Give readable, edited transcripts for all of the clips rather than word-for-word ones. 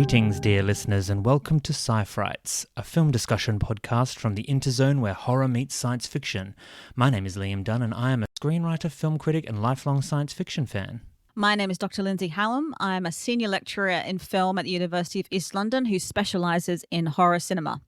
Greetings, dear listeners, and welcome to Sci-Frights, a film discussion podcast from the interzone where horror meets science fiction. My name is Liam Dunn, and I am a screenwriter, film critic, and lifelong science fiction fan. My name is Dr. Lindsay Hallam. I am a senior lecturer in film at the University of East London who specialises in horror cinema.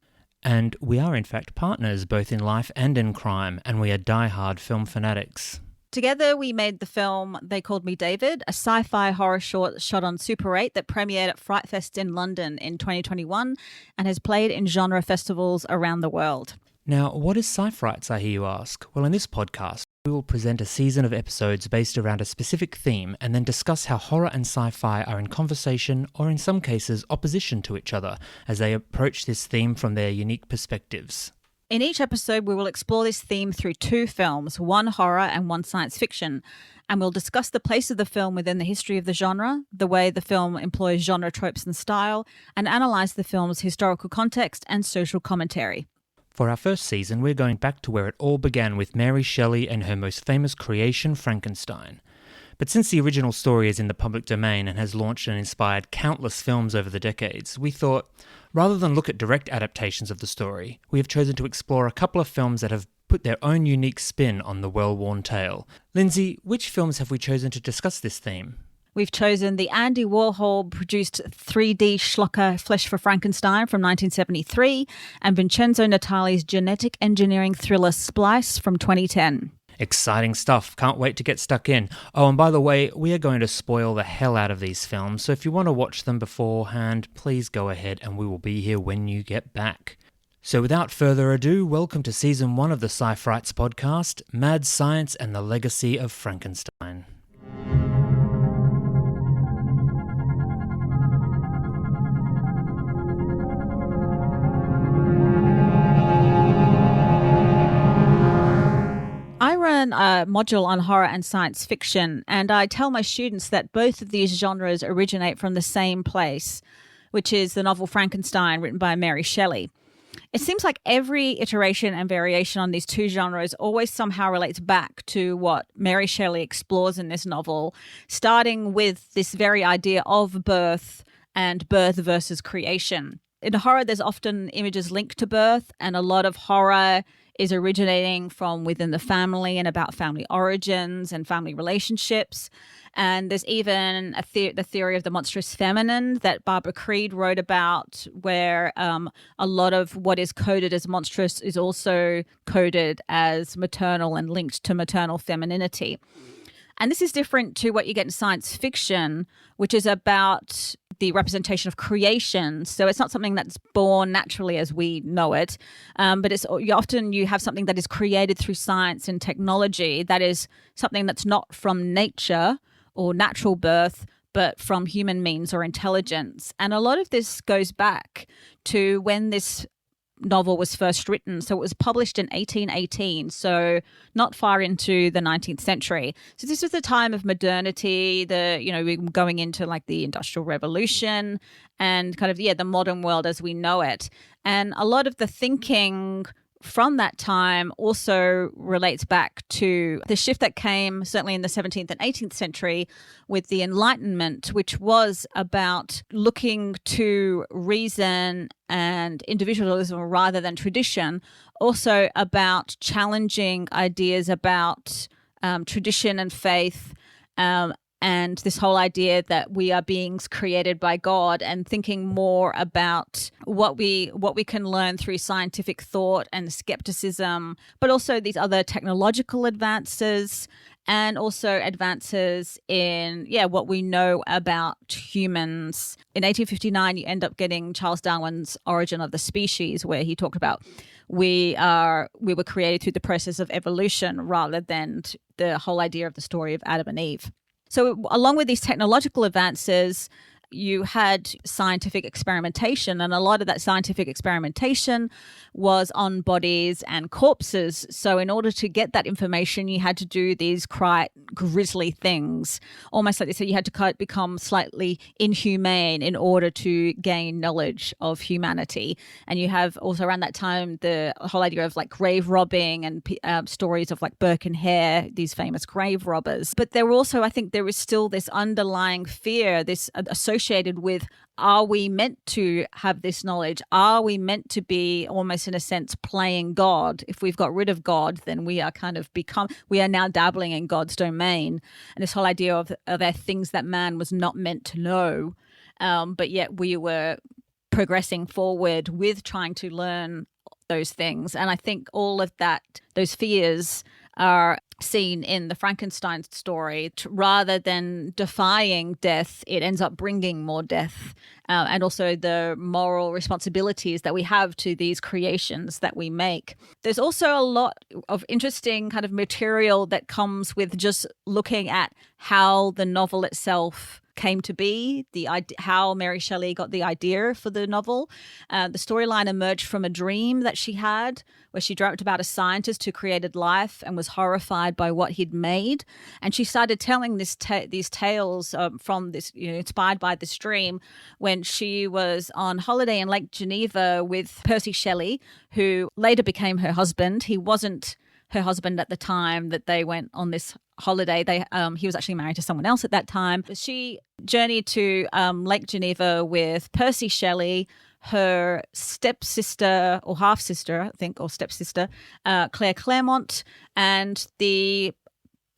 And we are in fact partners both in life and in crime, and we are die-hard film fanatics. Together we made the film They Called Me David, a sci-fi horror short shot on Super 8 that premiered at Fright Fest in London in 2021 and has played in genre festivals around the world. Now, what is Sci-Frights, I hear you ask? Well, in this podcast, we will present a season of episodes based around a specific theme and then discuss how horror and sci-fi are in conversation or in some cases opposition to each other as they approach this theme from their unique perspectives. In each episode, we will explore this theme through two films, one horror and one science fiction, and we'll discuss the place of the film within the history of the genre, the way the film employs genre tropes and style, and analyse the film's historical context and social commentary. For our first season, we're going back to where it all began with Mary Shelley and her most famous creation, Frankenstein. But since the original story is in the public domain and has launched and inspired countless films over the decades, we thought, rather than look at direct adaptations of the story, we have chosen to explore a couple of films that have put their own unique spin on the well-worn tale. Lindsay, which films have we chosen to discuss this theme? We've chosen the Andy Warhol-produced 3D schlocker Flesh for Frankenstein from 1973 and Vincenzo Natali's genetic engineering thriller Splice from 2010. Exciting stuff. Can't wait to get stuck in. Oh, and by the way, we are going to spoil the hell out of these films, so if you want to watch them beforehand, please go ahead and we will be here when you get back. So without further ado, welcome to Season 1 of the Sci-Frights podcast, Mad Science and the Legacy of Frankenstein. I run a module on horror and science fiction, and I tell my students that both of these genres originate from the same place, which is the novel Frankenstein, written by Mary Shelley. It seems like every iteration and variation on these two genres always somehow relates back to what Mary Shelley explores in this novel, starting with this very idea of birth and birth versus creation. In horror, there's often images linked to birth, and a lot of horror is originating from within the family and about family origins and family relationships. And there's even the theory of the monstrous feminine that Barbara Creed wrote about, where a lot of what is coded as monstrous is also coded as maternal and linked to maternal femininity. And this is different to what you get in science fiction, which is about the representation of creation. So it's not something that's born naturally as we know it, but often you have something that is created through science and technology that is something that's not from nature or natural birth, but from human means or intelligence. And a lot of this goes back to when this novel was first written. So it was published in 1818, so not far into the 19th century. So this was the time of modernity, we're going into like the Industrial Revolution and kind of, the modern world as we know it. And a lot of the thinking from that time also relates back to the shift that came certainly in the 17th and 18th century with the Enlightenment, which was about looking to reason and individualism rather than tradition, also about challenging ideas about tradition and faith, and this whole idea that we are beings created by God, and thinking more about what we can learn through scientific thought and skepticism, but also these other technological advances and also advances in what we know about humans. In 1859, you end up getting Charles Darwin's Origin of the Species, where he talked about we were created through the process of evolution rather than the whole idea of the story of Adam and Eve. So along with these technological advances, you had scientific experimentation, and a lot of that scientific experimentation was on bodies and corpses. So in order to get that information, you had to do these quite grisly things, almost like they said you had to become slightly inhumane in order to gain knowledge of humanity. And you have also around that time the whole idea of like grave robbing and stories of like Burke and Hare, these famous grave robbers. But there also, I think there is still this underlying fear, this association associated with, are we meant to have this knowledge? Are we meant to be almost in a sense playing God? If we've got rid of God, then we are we are now dabbling in God's domain. And this whole idea of there things that man was not meant to know, but yet we were progressing forward with trying to learn those things. And I think all of that, those fears are seen in the Frankenstein story. Rather than defying death, it ends up bringing more death, and also the moral responsibilities that we have to these creations that we make. There's also a lot of interesting kind of material that comes with just looking at how the novel itself came to be, how Mary Shelley got the idea for the novel. The storyline emerged from a dream that she had, where she dreamt about a scientist who created life and was horrified by what he'd made. And she started telling these tales from this, inspired by this dream, when she was on holiday in Lake Geneva with Percy Shelley, who later became her husband. He wasn't her husband at the time that they went on this holiday. He was actually married to someone else at that time. She journeyed to Lake Geneva with Percy Shelley, her stepsister or half-sister, I think, or stepsister, Claire Clairmont, and the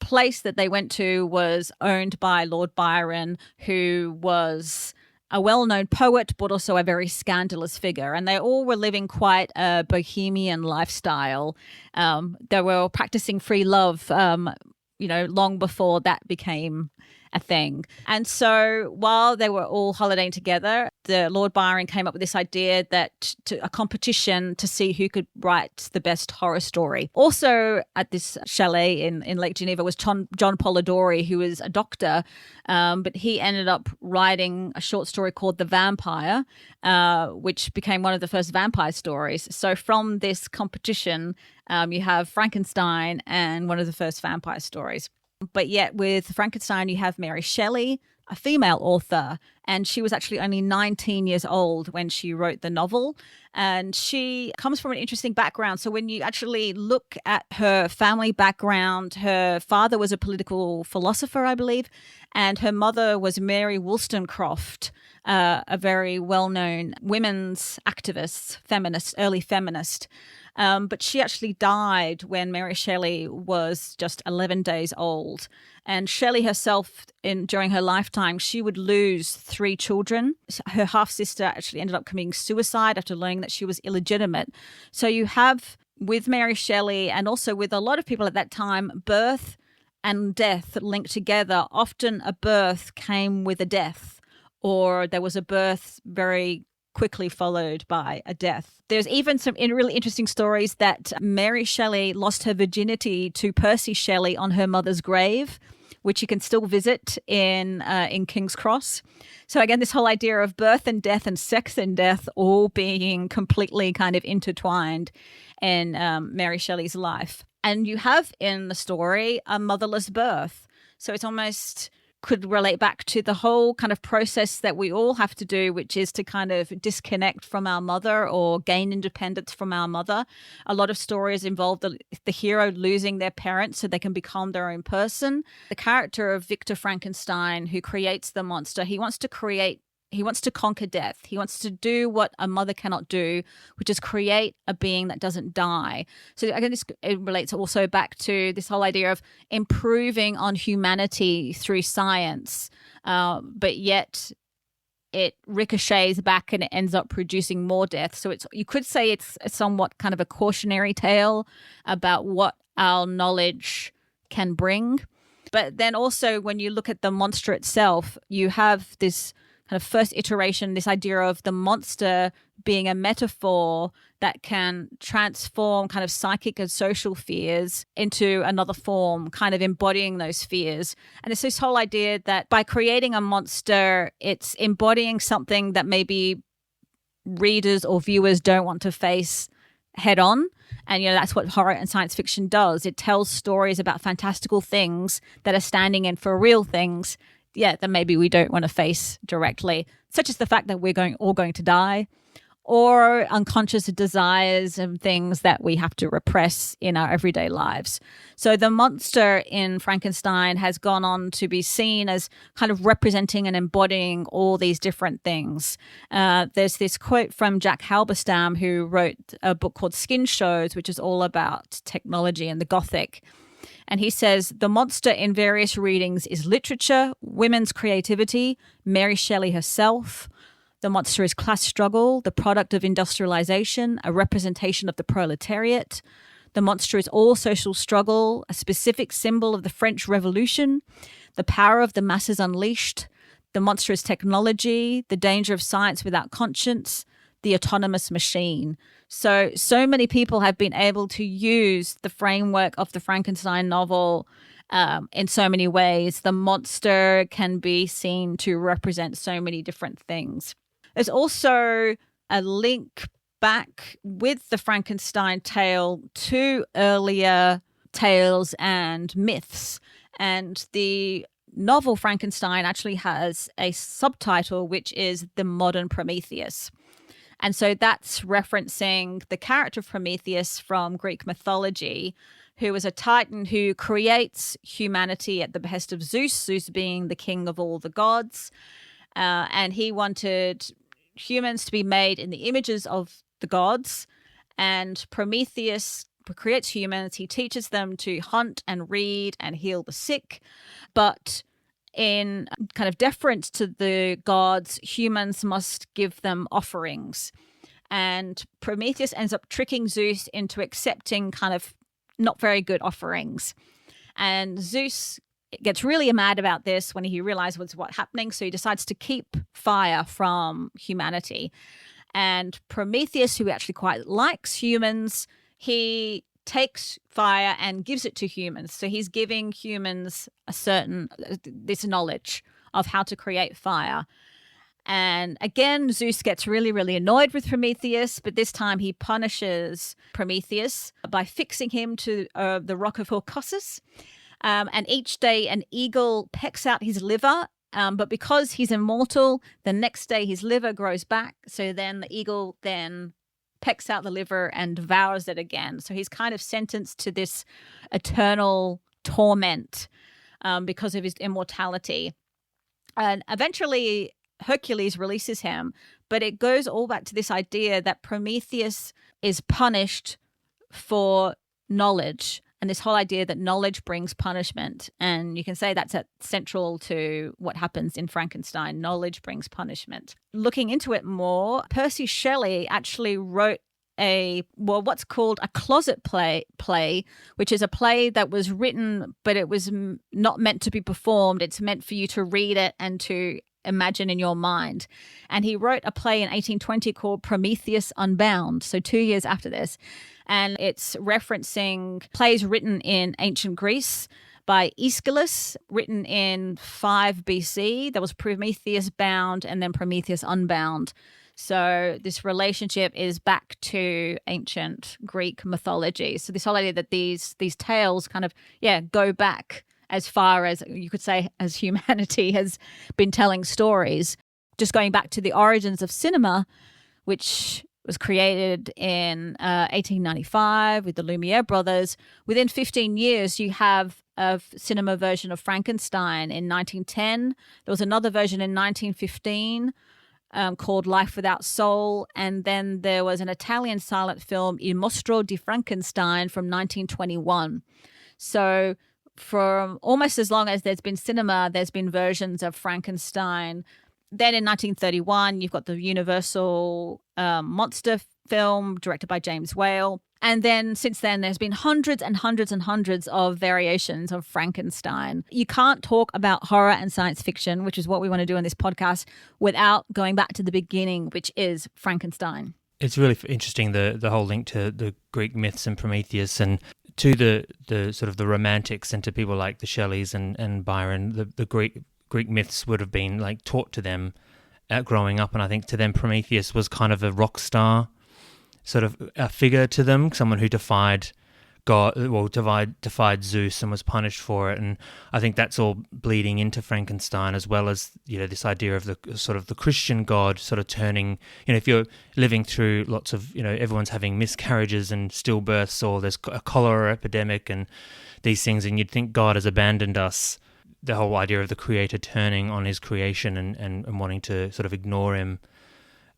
place that they went to was owned by Lord Byron, who was a well-known poet, but also a very scandalous figure. And they all were living quite a bohemian lifestyle. They were practicing free love, long before that became a thing. And so while they were all holidaying together, the Lord Byron came up with this idea that a competition to see who could write the best horror story. Also at this chalet in Lake Geneva was John Polidori, who was a doctor, but he ended up writing a short story called The Vampire, which became one of the first vampire stories. So from this competition, you have Frankenstein and one of the first vampire stories. But yet with Frankenstein, you have Mary Shelley, a female author, and she was actually only 19 years old when she wrote the novel. And she comes from an interesting background. So when you actually look at her family background, her father was a political philosopher, I believe, and her mother was Mary Wollstonecraft, a very well-known women's activist, feminist, early feminist. But she actually died when Mary Shelley was just 11 days old. And Shelley herself, during her lifetime, she would lose 3 children. Her half-sister actually ended up committing suicide after learning that she was illegitimate. So you have, with Mary Shelley and also with a lot of people at that time, birth and death linked together. Often a birth came with a death, or there was a birth very quickly followed by a death. There's even some really interesting stories that Mary Shelley lost her virginity to Percy Shelley on her mother's grave, which you can still visit in King's Cross. So again, this whole idea of birth and death and sex and death all being completely kind of intertwined in Mary Shelley's life. And you have in the story a motherless birth. So it's almost could relate back to the whole kind of process that we all have to do, which is to kind of disconnect from our mother or gain independence from our mother. A lot of stories involve the hero losing their parents so they can become their own person. The character of Victor Frankenstein, who creates the monster, he wants to conquer death. He wants to do what a mother cannot do, which is create a being that doesn't die. So again, it relates also back to this whole idea of improving on humanity through science, but yet it ricochets back and it ends up producing more death. So you could say it's somewhat kind of a cautionary tale about what our knowledge can bring. But then also when you look at the monster itself, you have this kind of first iteration, this idea of the monster being a metaphor that can transform kind of psychic and social fears into another form, kind of embodying those fears. And it's this whole idea that by creating a monster, it's embodying something that maybe readers or viewers don't want to face head on. And, that's what horror and science fiction does. It tells stories about fantastical things that are standing in for real things, that maybe we don't want to face directly, such as the fact that we're all going to die, or unconscious desires and things that we have to repress in our everyday lives. So the monster in Frankenstein has gone on to be seen as kind of representing and embodying all these different things. There's this quote from Jack Halberstam, who wrote a book called Skin Shows, which is all about technology and the Gothic. And he says, the monster in various readings is literature, women's creativity, Mary Shelley herself. The monster is class struggle, the product of industrialization, a representation of the proletariat. The monster is all social struggle, a specific symbol of the French Revolution, the power of the masses unleashed. The monster is technology, the danger of science without conscience, the autonomous machine. So many people have been able to use the framework of the Frankenstein novel in so many ways. The monster can be seen to represent so many different things. There's also a link back with the Frankenstein tale to earlier tales and myths. And the novel Frankenstein actually has a subtitle, which is The Modern Prometheus. And so that's referencing the character of Prometheus from Greek mythology, who is a titan who creates humanity at the behest of Zeus, Zeus being the king of all the gods. And he wanted humans to be made in the images of the gods. And Prometheus creates humans. He teaches them to hunt and read and heal the sick. But in kind of deference to the gods, humans must give them offerings. And Prometheus ends up tricking Zeus into accepting kind of not very good offerings. And Zeus gets really mad about this when he realizes what's happening. So he decides to keep fire from humanity. And Prometheus, who actually quite likes humans, he takes fire and gives it to humans. So he's giving humans this knowledge of how to create fire. And again, Zeus gets really, really annoyed with Prometheus, but this time he punishes Prometheus by fixing him to the rock of Caucasus. And each day an eagle pecks out his liver, but because he's immortal, the next day his liver grows back. So then the eagle then pecks out the liver and devours it again. So he's kind of sentenced to this eternal torment because of his immortality. And eventually Hercules releases him, but it goes all back to this idea that Prometheus is punished for knowledge, and this whole idea that knowledge brings punishment. And you can say that's central to what happens in Frankenstein. Knowledge brings punishment. Looking into it more, Percy Shelley actually wrote what's called a closet play, which is a play that was written, but it was not meant to be performed. It's meant for you to read it and to imagine in your mind. And he wrote a play in 1820 called Prometheus Unbound, so 2 years after this. And it's referencing plays written in ancient Greece by Aeschylus, written in 5 BC. There was Prometheus Bound and then Prometheus Unbound. So this relationship is back to ancient Greek mythology. So this whole idea that these tales kind of, go back as far as, you could say, as humanity has been telling stories. Just going back to the origins of cinema, which was created in 1895 with the Lumiere brothers. Within 15 years, you have a cinema version of Frankenstein in 1910. There was another version in 1915 called Life Without Soul. And then there was an Italian silent film, Il Mostro di Frankenstein, from 1921. So for almost as long as there's been cinema, there's been versions of Frankenstein. Then in 1931, you've got the Universal monster film directed by James Whale. And then since then, there's been hundreds and hundreds and hundreds of variations of Frankenstein. You can't talk about horror and science fiction, which is what we want to do in this podcast, without going back to the beginning, which is Frankenstein. It's really interesting, the whole link to the Greek myths and Prometheus, and to the sort of the romantics, and to people like the Shelleys and Byron. The Greek myths would have been like taught to them growing up, and I think to them Prometheus was kind of a rock star sort of a figure to them, someone who defied defied Zeus and was punished for it. And I think that's all bleeding into Frankenstein, as well as, this idea of the sort of the Christian God sort of turning, if you're living through lots of, everyone's having miscarriages and stillbirths, or there's a cholera epidemic and these things, and you'd think God has abandoned us. The whole idea of the creator turning on his creation and wanting to sort of ignore him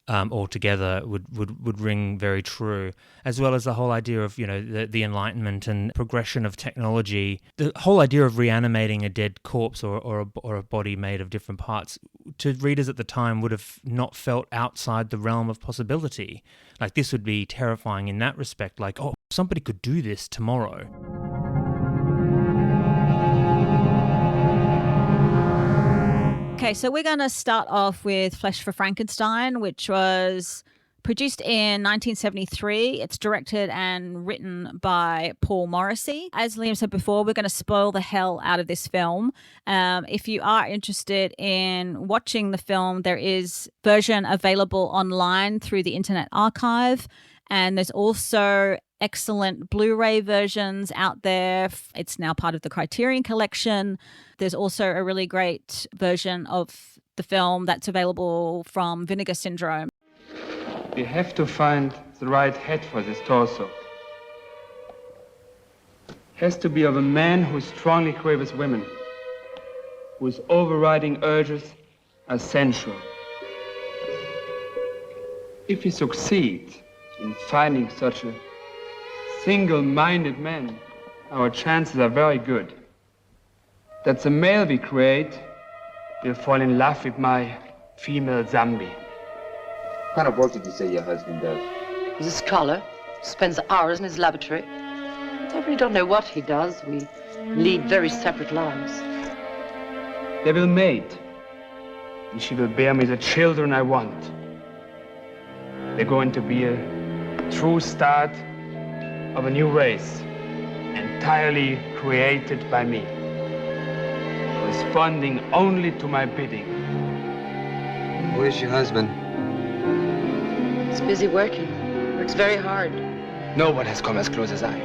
altogether would ring very true, as well as the whole idea of the Enlightenment and progression of technology. The whole idea of reanimating a dead corpse or a body made of different parts, to readers at the time, would have not felt outside the realm of possibility. Like, this would be terrifying in that respect. Like, oh, somebody could do this tomorrow. Okay, so we're going to start off with Flesh for Frankenstein, which was produced in 1973. It's directed and written by Paul Morrissey. As Liam said before, we're going to spoil the hell out of this film. If you are interested in watching the film, there is a version available online through the Internet Archive, and there's also excellent Blu-ray versions out there. It's now part of the Criterion Collection. There's also a really great version of the film that's available from Vinegar Syndrome. We have to find the right head for this torso. Has to be of a man who strongly craves women, whose overriding urges are sensual. If we succeed in finding such a single-minded man, our chances are very good that the male we create will fall in love with my female zombie. What kind of work did you say your husband does? He's a scholar, spends hours in his laboratory. I really don't know what he does. We lead very separate lives. They will mate, and she will bear me the children I want. They're going to be a true start of a new race, entirely created by me, responding only to my bidding. Where's your husband? He's busy working. Works very hard. No one has come as close as I,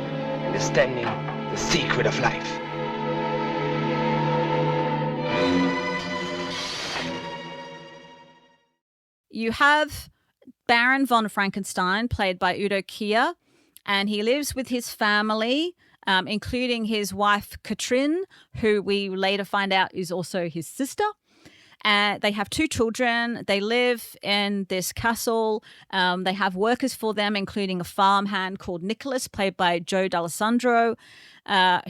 understanding the secret of life. You have Baron von Frankenstein, played by Udo Kier, and he lives with his family, including his wife, Katrin, who we later find out is also his sister. They have 2 children. They live in this castle. They have workers for them, including a farmhand called Nicholas, played by Joe D'Alessandro,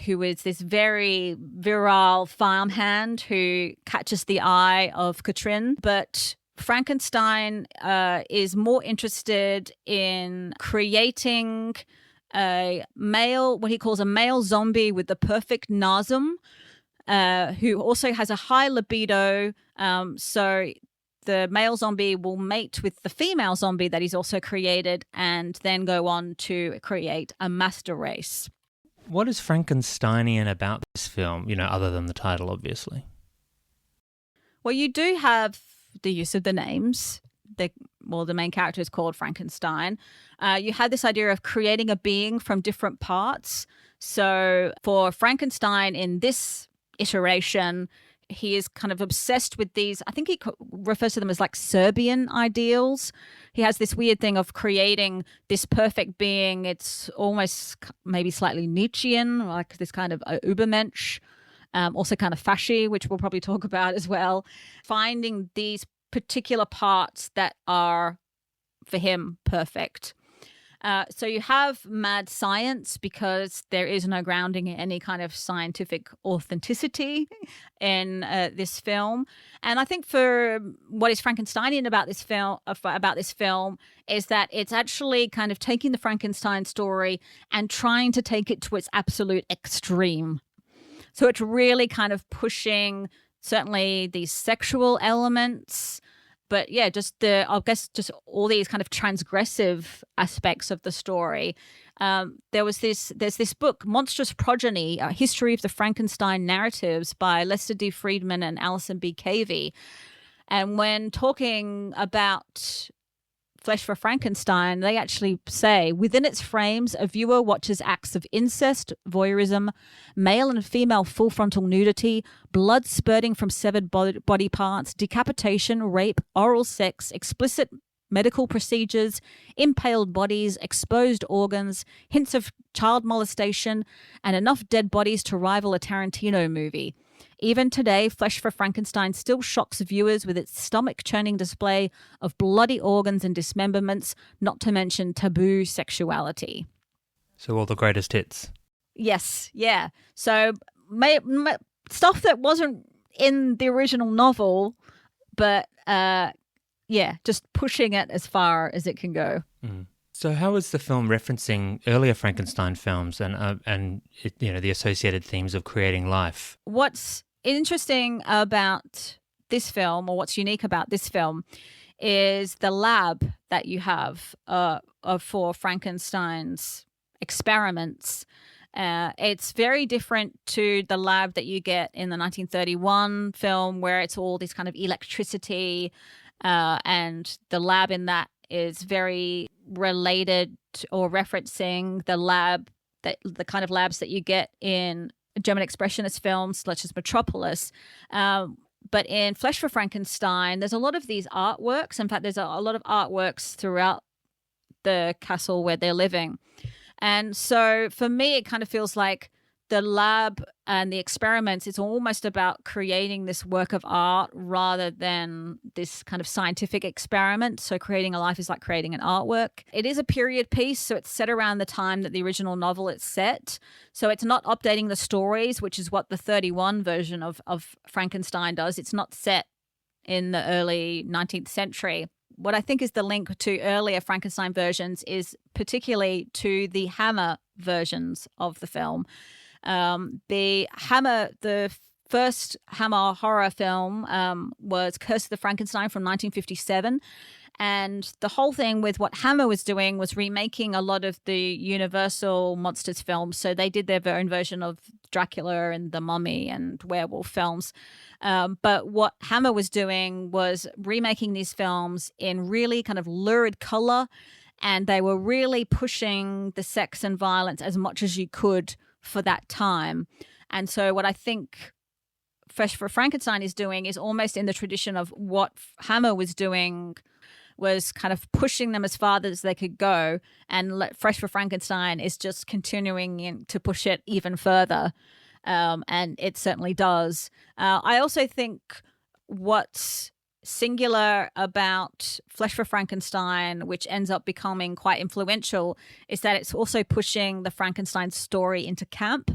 who is this very virile farmhand who catches the eye of Katrin. But Frankenstein is more interested in creating what he calls a male zombie with the perfect nasum, who also has a high libido. So the male zombie will mate with the female zombie that he's also created and then go on to create a master race. What is Frankensteinian about this film, other than the title, obviously? Well, you do have the use of the names. The main character is called Frankenstein. You had this idea of creating a being from different parts. So for Frankenstein in this iteration, he is kind of obsessed with these, I think he refers to them as like Serbian ideals. He has this weird thing of creating this perfect being. It's almost maybe slightly Nietzschean, like this kind of Übermensch. Also kind of fashy, which we'll probably talk about as well. Finding these particular parts that are, for him, perfect. So you have mad science because there is no grounding in any kind of scientific authenticity in this film. And I think for what is Frankensteinian about this film is that it's actually kind of taking the Frankenstein story and trying to take it to its absolute extreme. So it's really kind of pushing certainly these sexual elements, but yeah, just all these kind of transgressive aspects of the story. There's this book, Monstrous Progeny, A History of the Frankenstein Narratives by Lester D. Friedman and Alison B. Cavey. And when talking about Flesh for Frankenstein, they actually say, within its frames, a viewer watches acts of incest, voyeurism, male and female full frontal nudity, blood spurting from severed body parts, decapitation, rape, oral sex, explicit medical procedures, impaled bodies, exposed organs, hints of child molestation, and enough dead bodies to rival a Tarantino movie. Even today, Flesh for Frankenstein still shocks viewers with its stomach-churning display of bloody organs and dismemberments, not to mention taboo sexuality. So all the greatest hits. Yes, yeah. So stuff that wasn't in the original novel, but just pushing it as far as it can go. Mm. So how is the film referencing earlier Frankenstein films and the associated themes of creating life? What's interesting about this film, or what's unique about this film, is the lab that you have for Frankenstein's experiments. It's very different to the lab that you get in the 1931 film, where it's all this kind of electricity, and the lab in that is very related or referencing the kind of labs that you get in German expressionist films such as Metropolis. But in Flesh for Frankenstein, there's a lot of these artworks. In fact, there's a lot of artworks throughout the castle where they're living. And so for me, it kind of feels like the lab and the experiments, it's almost about creating this work of art rather than this kind of scientific experiment. So creating a life is like creating an artwork. It is a period piece, so it's set around the time that the original novel is set. So it's not updating the stories, which is what the 31 version of Frankenstein does. It's not set in the early 19th century. What I think is the link to earlier Frankenstein versions is particularly to the Hammer versions of the film. The first Hammer horror film was Curse of the Frankenstein from 1957. And the whole thing with what Hammer was doing was remaking a lot of the Universal Monsters films. So they did their own version of Dracula and The Mummy and werewolf films. But what Hammer was doing was remaking these films in really kind of lurid color. And they were really pushing the sex and violence as much as you could for that time. And so what I think Flesh for Frankenstein is doing is almost in the tradition of what Hammer was doing, was kind of pushing them as far as they could go, and Flesh for Frankenstein is just continuing to push it even further, and it certainly does. I also think what's singular about Flesh for Frankenstein, which ends up becoming quite influential, is that it's also pushing the Frankenstein story into camp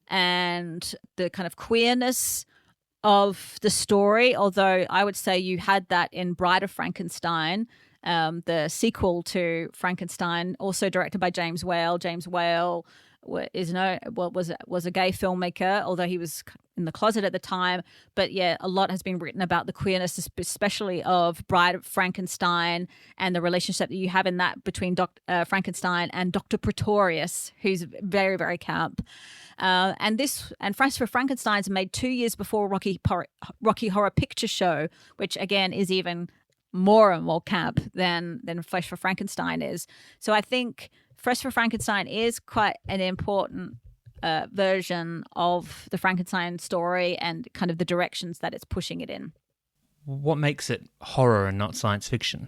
and the kind of queerness of the story, although I would say you had that in Bride of Frankenstein, the sequel to Frankenstein, also directed by James Whale. James Whale was a gay filmmaker, although he was in the closet at the time. But yeah, a lot has been written about the queerness, especially of Bride of Frankenstein and the relationship that you have in that between Frankenstein and Dr. Pretorius, who's very, very camp. And Flesh for Frankenstein's made 2 years before Rocky Horror Picture Show, which again is even more and more camp than Flesh for Frankenstein is. So I think Flesh for Frankenstein is quite an important version of the Frankenstein story and kind of the directions that it's pushing it in. What makes it horror and not science fiction?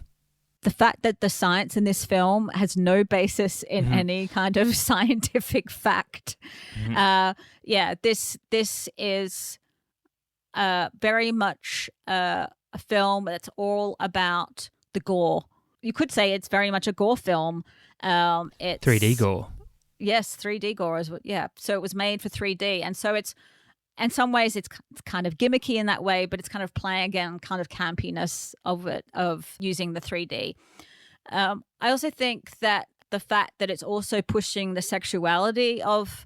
The fact that the science in this film has no basis in any kind of scientific fact. This is very much a film that's all about the gore. You could say it's very much a gore film. It's 3D gore. Yes, 3D gore is what. Yeah, so it was made for 3D, and so it's. In some ways, it's kind of gimmicky in that way, but it's kind of playing again, kind of campiness of it, of using the 3D. I also think that the fact that it's also pushing the sexuality of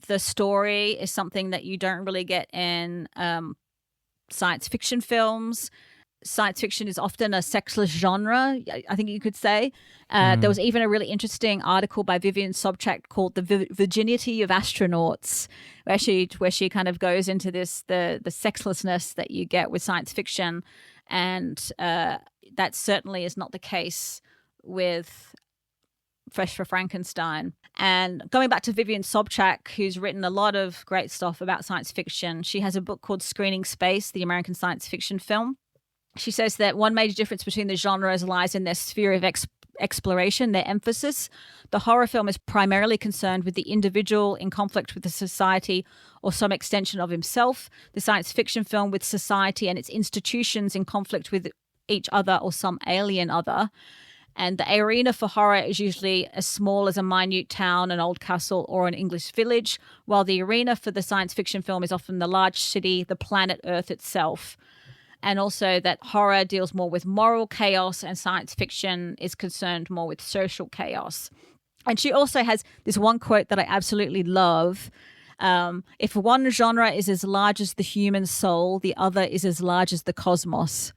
the story is something that you don't really get in science fiction films. Science fiction is often a sexless genre, I think you could say. There was even a really interesting article by Vivian Sobchak called "The Virginity of Astronauts," where she kind of goes into this the sexlessness that you get with science fiction, and that certainly is not the case with Fresh for Frankenstein. And going back to Vivian Sobchak, who's written a lot of great stuff about science fiction, she has a book called Screening Space, the American science fiction film. She says that one major difference between the genres lies in their sphere of exploration, their emphasis. The horror film is primarily concerned with the individual in conflict with the society or some extension of himself. The science fiction film with society and its institutions in conflict with each other or some alien other. And the arena for horror is usually as small as a minute town, an old castle, or an English village, while the arena for the science fiction film is often the large city, the planet Earth itself. And also that horror deals more with moral chaos and science fiction is concerned more with social chaos. And she also has this one quote that I absolutely love. If one genre is as large as the human soul, the other is as large as the cosmos.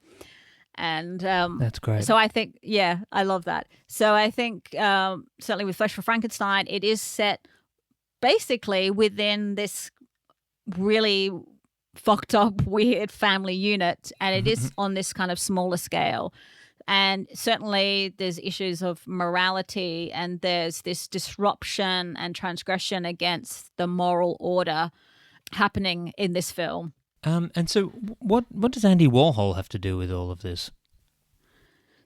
And that's great. So I think, yeah, I love that. So I think certainly with Flesh for Frankenstein, it is set basically within this really fucked up, weird family unit, and it is on this kind of smaller scale. And certainly there's issues of morality, and there's this disruption and transgression against the moral order happening in this film. And so what does Andy Warhol have to do with all of this?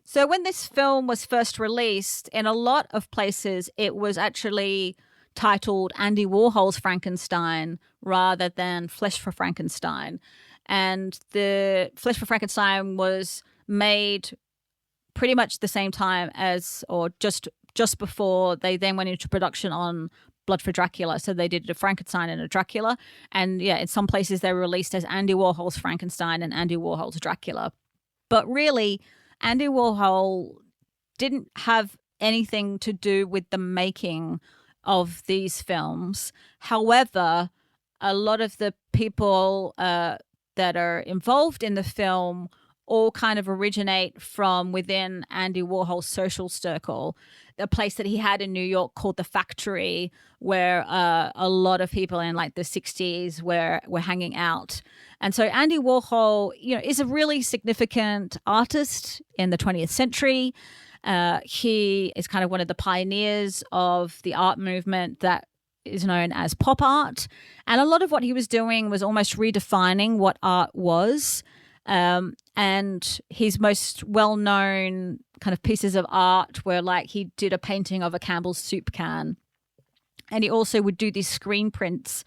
So when this film was first released, in a lot of places, it was actually titled Andy Warhol's Frankenstein rather than Flesh for Frankenstein. And the Flesh for Frankenstein was made pretty much the same time as, or just before they then went into production on Blood for Dracula. So they did a Frankenstein and a Dracula. And yeah, in some places they were released as Andy Warhol's Frankenstein and Andy Warhol's Dracula. But really, Andy Warhol didn't have anything to do with the making of these films. However, a lot of the people that are involved in the film all kind of originate from within Andy Warhol's social circle, a place that he had in New York called The Factory, where a lot of people in like the 60s were hanging out. And so Andy Warhol, is a really significant artist in the 20th century. He is kind of one of the pioneers of the art movement that is known as pop art. And a lot of what he was doing was almost redefining what art was. And his most well-known kind of pieces of art were like he did a painting of a Campbell's soup can. And he also would do these screen prints,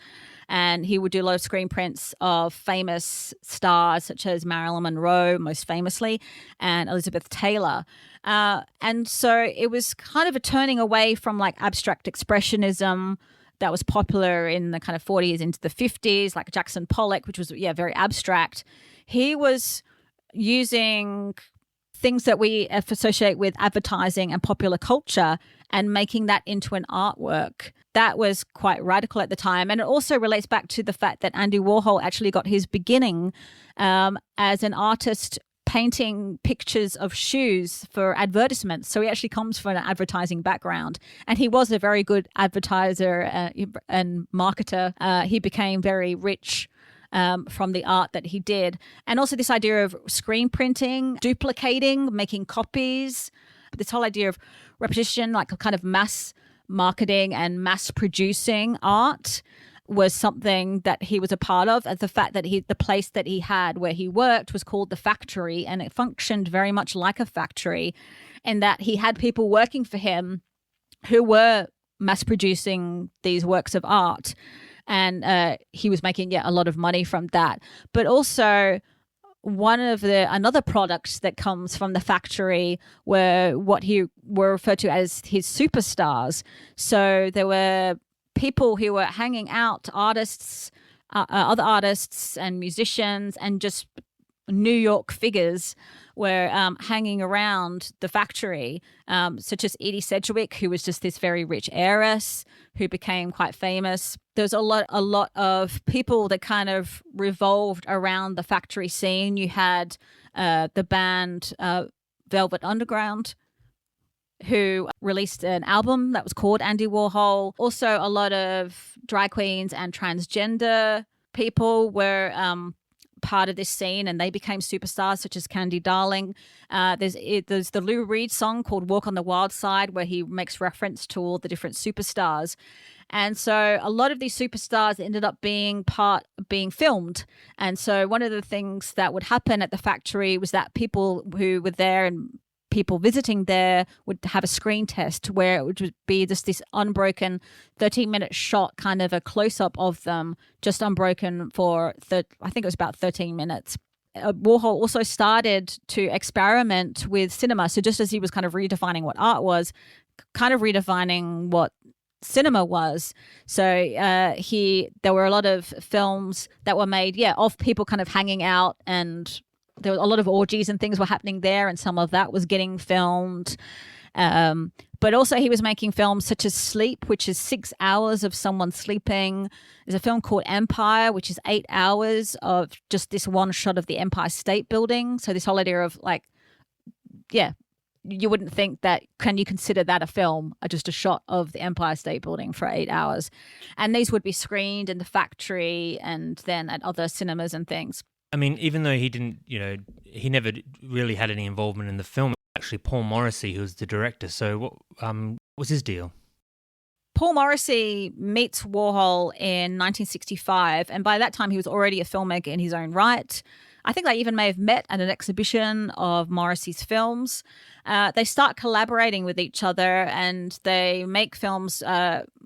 and he would do a lot of screen prints of famous stars such as Marilyn Monroe, most famously, and Elizabeth Taylor. And so it was kind of a turning away from like abstract expressionism that was popular in the kind of 40s into the 50s, like Jackson Pollock, which was, very abstract. He was using things that we associate with advertising and popular culture and making that into an artwork. That was quite radical at the time. And it also relates back to the fact that Andy Warhol actually got his beginning as an artist painting pictures of shoes for advertisements. So he actually comes from an advertising background. And he was a very good advertiser and marketer. He became very rich from the art that he did. And also this idea of screen printing, duplicating, making copies, this whole idea of repetition, like a kind of mass marketing and mass producing art was something that he was a part of. And the fact that the place that he had where he worked was called The Factory, and it functioned very much like a factory in that he had people working for him who were mass producing these works of art. And he was making, a lot of money from that. But also another product that comes from The Factory were what he were referred to as his superstars. So there were people who were hanging out, artists, other artists and musicians, and just New York figures were hanging around The Factory, such as Edie Sedgwick, who was just this very rich heiress who became quite famous. There's a lot of people that kind of revolved around the Factory scene. You had the band Velvet Underground, who released an album that was called Andy Warhol. Also, a lot of drag queens and transgender people were part of this scene, and they became superstars such as Candy Darling. There's the Lou Reed song called Walk on the Wild Side, where he makes reference to all the different superstars. And so a lot of these superstars ended up being filmed. And so one of the things that would happen at the factory was that people who were there and people visiting there would have a screen test where it would be just this unbroken 13-minute shot, kind of a close-up of them, just unbroken for, I think it was about 13 minutes. Warhol also started to experiment with cinema. So just as he was kind of redefining what art was, kind of redefining what cinema was. So there were a lot of films that were made, of people kind of hanging out, and there were a lot of orgies and things were happening there, and some of that was getting filmed. But also he was making films such as Sleep, which is 6 hours of someone sleeping. There's a film called Empire, which is 8 hours of just this one shot of the Empire State Building. So this whole idea of you wouldn't think that, can you consider that a film, just a shot of the Empire State Building for 8 hours? And these would be screened in the factory and then at other cinemas and things. I mean, even though he didn't, he never really had any involvement in the film, actually Paul Morrissey, who was the director. So what was his deal? Paul Morrissey meets Warhol in 1965, and by that time he was already a filmmaker in his own right. I think they even may have met at an exhibition of Morrissey's films. They start collaborating with each other, and they make films,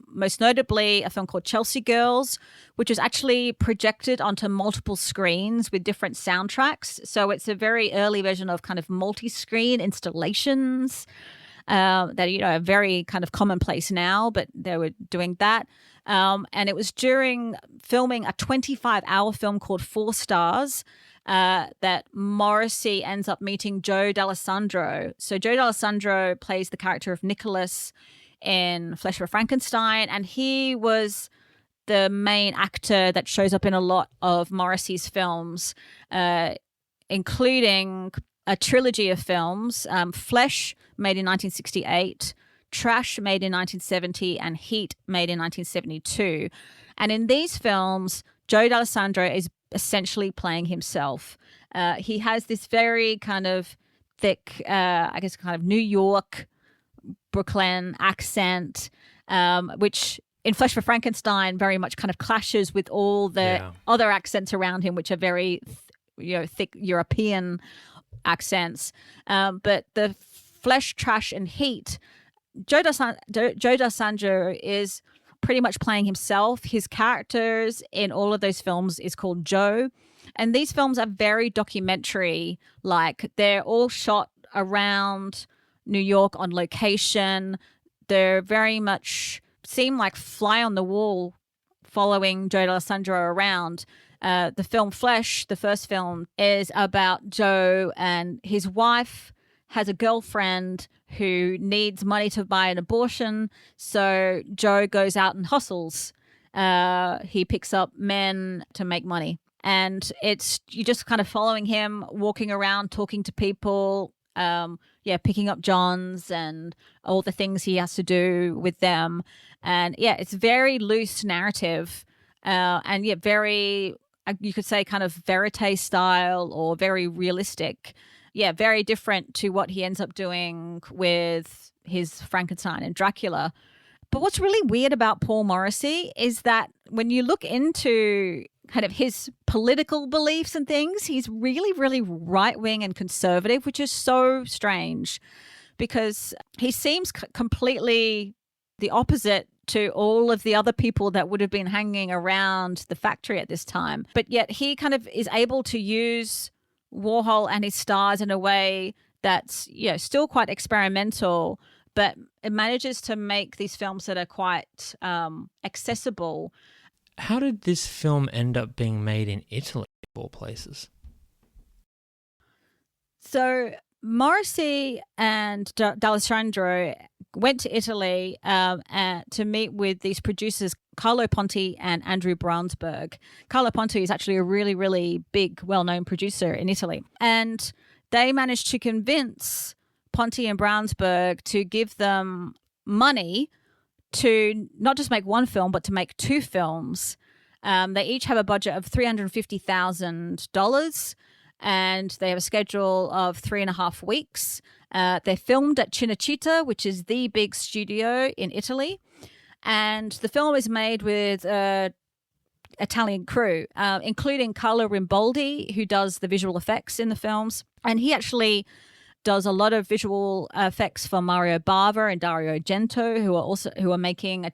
most notably a film called Chelsea Girls, which was actually projected onto multiple screens with different soundtracks. So it's a very early version of kind of multi-screen installations that, are very kind of commonplace now, but they were doing that. And it was during filming a 25-hour film called 4 Stars that Morrissey ends up meeting Joe D'Alessandro. So Joe D'Alessandro plays the character of Nicholas in Flesh for Frankenstein, and he was the main actor that shows up in a lot of Morrissey's films, including a trilogy of films, Flesh, made in 1968, Trash, made in 1970, and Heat, made in 1972. And in these films, Joe D'Alessandro is essentially playing himself. He has this very kind of thick, kind of New York, Brooklyn accent, which in Flesh for Frankenstein very much kind of clashes with all the other accents around him, which are very, thick European accents. But the Flesh, Trash, and Heat, Joe D'Alessandro is pretty much playing himself. His characters in all of those films is called Joe. And these films are very documentary. Like, they're all shot around New York on location. They're very much seem like fly on the wall following Joe D'Alessandro around. The film Flesh, the first film, is about Joe and his wife has a girlfriend who needs money to buy an abortion. So Joe goes out and hustles. He picks up men to make money. And you're just kind of following him, walking around, talking to people, picking up Johns and all the things he has to do with them. And it's very loose narrative. Very, you could say kind of verite style or very realistic. Very different to what he ends up doing with his Frankenstein and Dracula. But what's really weird about Paul Morrissey is that when you look into kind of his political beliefs and things, he's really, really right-wing and conservative, which is so strange because he seems completely the opposite to all of the other people that would have been hanging around the factory at this time. But yet he kind of is able to use Warhol and his stars in a way that's still quite experimental, but it manages to make these films that are quite accessible. How did this film end up being made in Italy, of all places? So Morrissey and D'Alessandro went to Italy to meet with these producers, Carlo Ponti and Andrew Braunsberg. Carlo Ponti is actually a really, really big, well-known producer in Italy. And they managed to convince Ponti and Braunsberg to give them money to not just make one film, but to make 2 films. They each have a budget of $350,000, and they have a schedule of 3.5 weeks. They're filmed at Cinecittà, which is the big studio in Italy. And the film is made with Italian crew, including Carlo Rimboldi, who does the visual effects in the films. And he actually does a lot of visual effects for Mario Bava and Dario Argento, who are making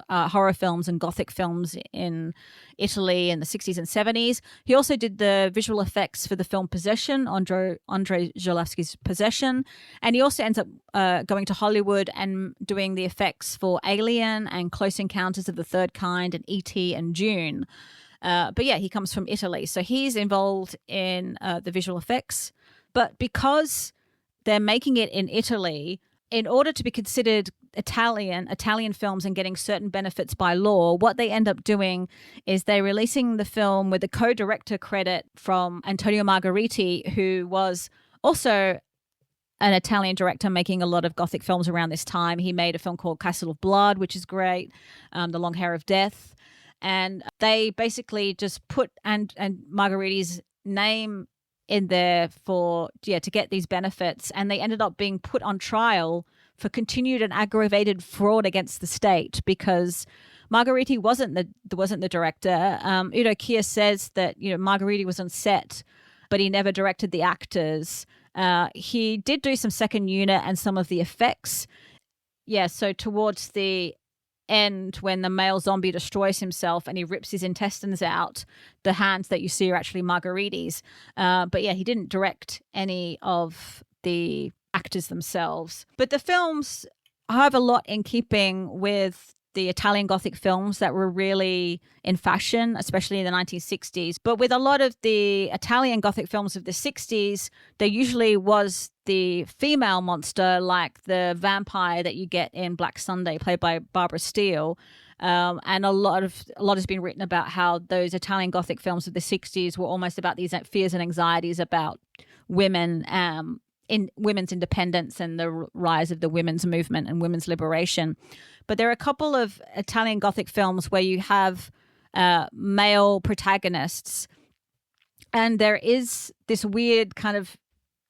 horror films and gothic films in Italy in the 60s and 70s. He also did the visual effects for the film Possession, Andrei Zholevsky's Possession, and he also ends up going to Hollywood and doing the effects for Alien and Close Encounters of the Third Kind and E.T. and Dune. But yeah, he comes from Italy, so he's involved in the visual effects. But because they're making it in Italy, in order to be considered Italian films and getting certain benefits by law, what they end up doing is they're releasing the film with a co-director credit from Antonio Margheriti, who was also an Italian director making a lot of gothic films around this time. He made a film called Castle of Blood, which is great, The Long Hair of Death. And they basically just put and Margheriti's name in there to get these benefits, and they ended up being put on trial for continued and aggravated fraud against the state because Margheriti wasn't the director. Udo Kier says that Margheriti was on set, but he never directed the actors. He did do some second unit and some of the effects. Yeah, so towards the end, when the male zombie destroys himself and he rips his intestines out, the hands that you see are actually Margheriti's. But yeah, he didn't direct any of the actors themselves. But the films have a lot in keeping with the Italian Gothic films that were really in fashion, especially in the 1960s. But with a lot of the Italian Gothic films of the 60s, there usually was the female monster, like the vampire that you get in Black Sunday, played by Barbara Steele. And a lot has been written about how those Italian Gothic films of the 60s were almost about these fears and anxieties about women, in women's independence and the rise of the women's movement and women's liberation. But there are a couple of Italian Gothic films where you have male protagonists, and there is this weird kind of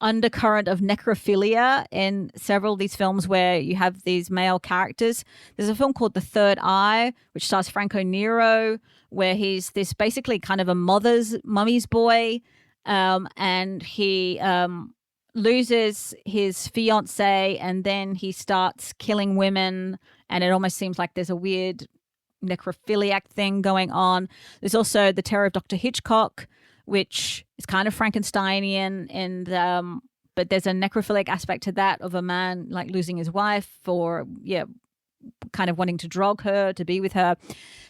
undercurrent of necrophilia in several of these films where you have these male characters. There's a film called The Third Eye, which stars Franco Nero, where he's this basically kind of a mummy's boy, and he loses his fiance, and then he starts killing women, and it almost seems like there's a weird necrophiliac thing going on. There's also The Terror of Dr. Hitchcock, which is kind of Frankensteinian, and but there's a necrophilic aspect to that, of a man like losing his wife, or kind of wanting to drug her to be with her.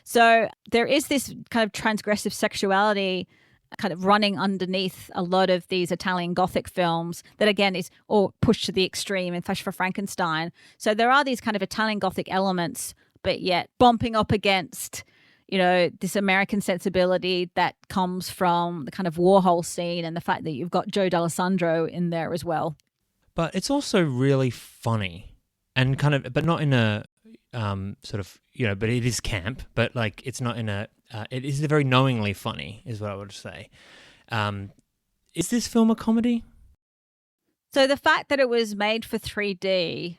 So there is this kind of transgressive sexuality kind of running underneath a lot of these Italian Gothic films that, again, is all pushed to the extreme, especially for Frankenstein. So there are these kind of Italian Gothic elements, but yet bumping up against, this American sensibility that comes from the kind of Warhol scene and the fact that you've got Joe D'Alessandro in there as well. But it's also really funny and kind of, but not in a sort of, but it is camp, but like it's not in a, it is very knowingly funny is what I would say. Is this film a comedy? So the fact that it was made for 3D,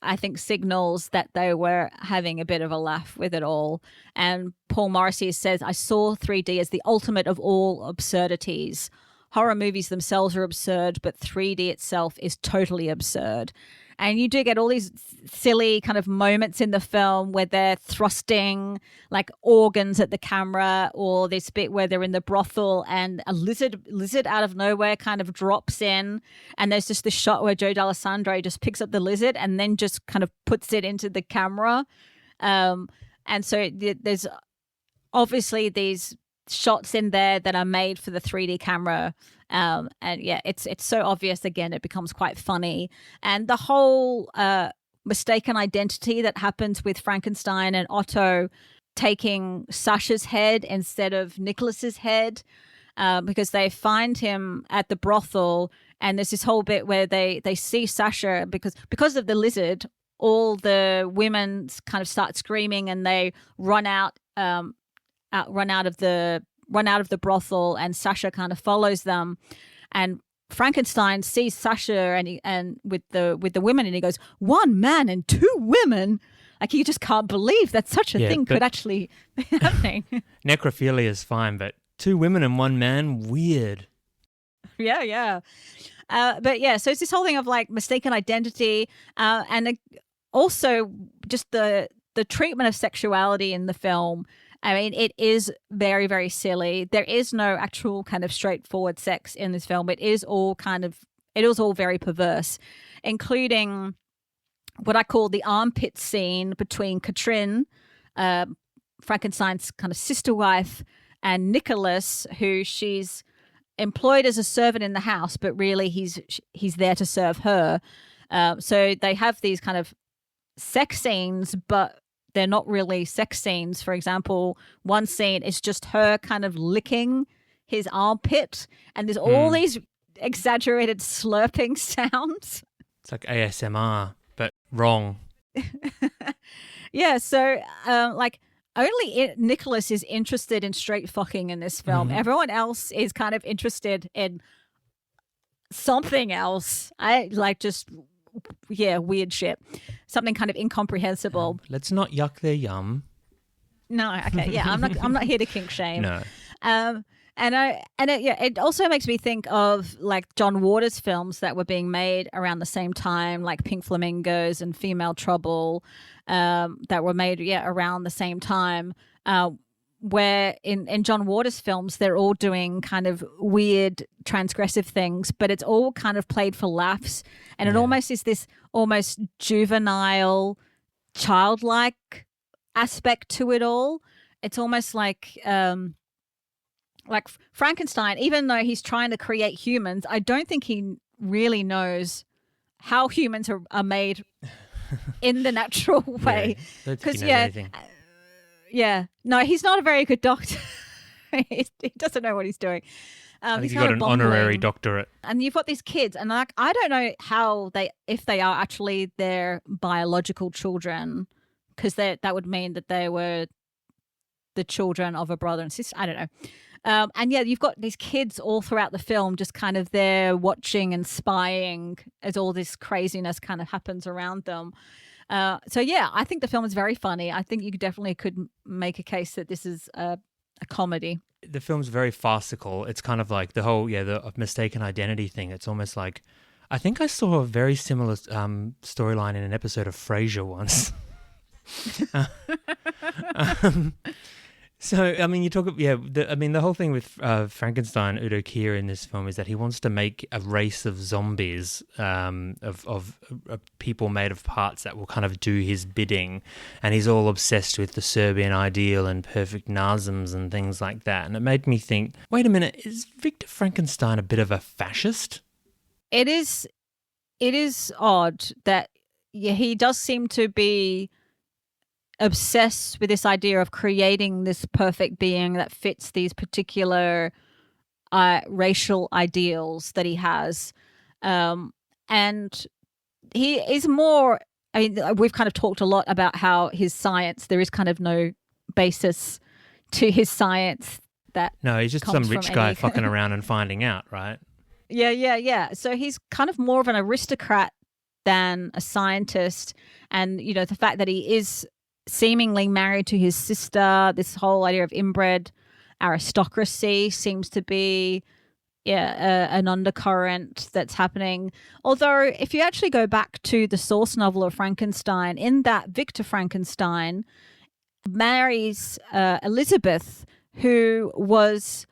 I think, signals that they were having a bit of a laugh with it all. And Paul Morrissey says, "I saw 3D as the ultimate of all absurdities. Horror movies themselves are absurd, but 3D itself is totally absurd." And you do get all these silly kind of moments in the film where they're thrusting like organs at the camera, or this bit where they're in the brothel and a lizard out of nowhere kind of drops in. And there's just this shot where Joe D'Alessandro just picks up the lizard and then just kind of puts it into the camera. And so there's obviously these shots in there that are made for the 3D camera. And yeah, it's so obvious. Again, it becomes quite funny. And the whole mistaken identity that happens with Frankenstein and Otto taking Sasha's head instead of Nicholas's head, because they find him at the brothel, and there's this whole bit where they see Sasha because of the lizard. All the women kind of start screaming and they run out run out of the brothel, and Sasha kind of follows them, and Frankenstein sees Sasha and with the women, and he goes, 1 man and 2 women. Like, he just can't believe that such a thing could actually be happening. Necrophilia is fine, but 2 women and 1 man, weird. Yeah. But yeah, so it's this whole thing of like mistaken identity, and also just the treatment of sexuality in the film. I mean, it is very, very silly. There is no actual kind of straightforward sex in this film. It is all very perverse, including what I call the armpit scene between Katrin, Frankenstein's kind of sister wife, and Nicholas, who she's employed as a servant in the house, but really he's there to serve her. So they have these kind of sex scenes, but they're not really sex scenes. For example, one scene is just her kind of licking his armpit, and there's all these exaggerated slurping sounds. It's like ASMR, but wrong. Yeah, so only Nicholas is interested in straight fucking in this film. Everyone else is kind of interested in something else. Weird shit. Something kind of incomprehensible. Let's not yuck their yum. No, okay, yeah, I'm not here to kink shame. No. It also makes me think of like John Waters films that were being made around the same time, like Pink Flamingos and Female Trouble, that were made around the same time. Where in John Waters films, they're all doing kind of weird transgressive things, but it's all kind of played for laughs. And it almost is this almost juvenile, childlike aspect to it all. It's almost like Frankenstein, even though he's trying to create humans, I don't think he really knows how humans are made in the natural way. Because no, he's not a very good doctor. He doesn't know what he's doing. I think he got an honorary doctorate. And you've got these kids, and like I don't know if they are actually their biological children, because that would mean that they were the children of a brother and sister. I don't know. And yeah, you've got these kids all throughout the film just kind of there watching and spying as all this craziness kind of happens around them. So yeah, I think the film is very funny. I think you definitely could make a case that this is a comedy. The film's very farcical. It's kind of like the whole, the mistaken identity thing. It's almost like, I think I saw a very similar storyline in an episode of Frasier once. So, I mean, you talk, the whole thing with Frankenstein, Udo Kier in this film is that he wants to make a race of zombies, of people made of parts that will kind of do his bidding. And he's all obsessed with the Serbian ideal and perfect nasums and things like that. And it made me think, wait a minute, is Victor Frankenstein a bit of a fascist? It is odd that he does seem to be obsessed with this idea of creating this perfect being that fits these particular racial ideals that he has. And he is more, I mean, we've kind of talked a lot about how his science, there is kind of no basis to his science that No, he's just some rich guy fucking around and finding out, right? Yeah. So he's kind of more of an aristocrat than a scientist. And, the fact that he is seemingly married to his sister, this whole idea of inbred aristocracy seems to be an undercurrent that's happening. Although if you actually go back to the source novel of Frankenstein, in that Victor Frankenstein marries Elizabeth, who was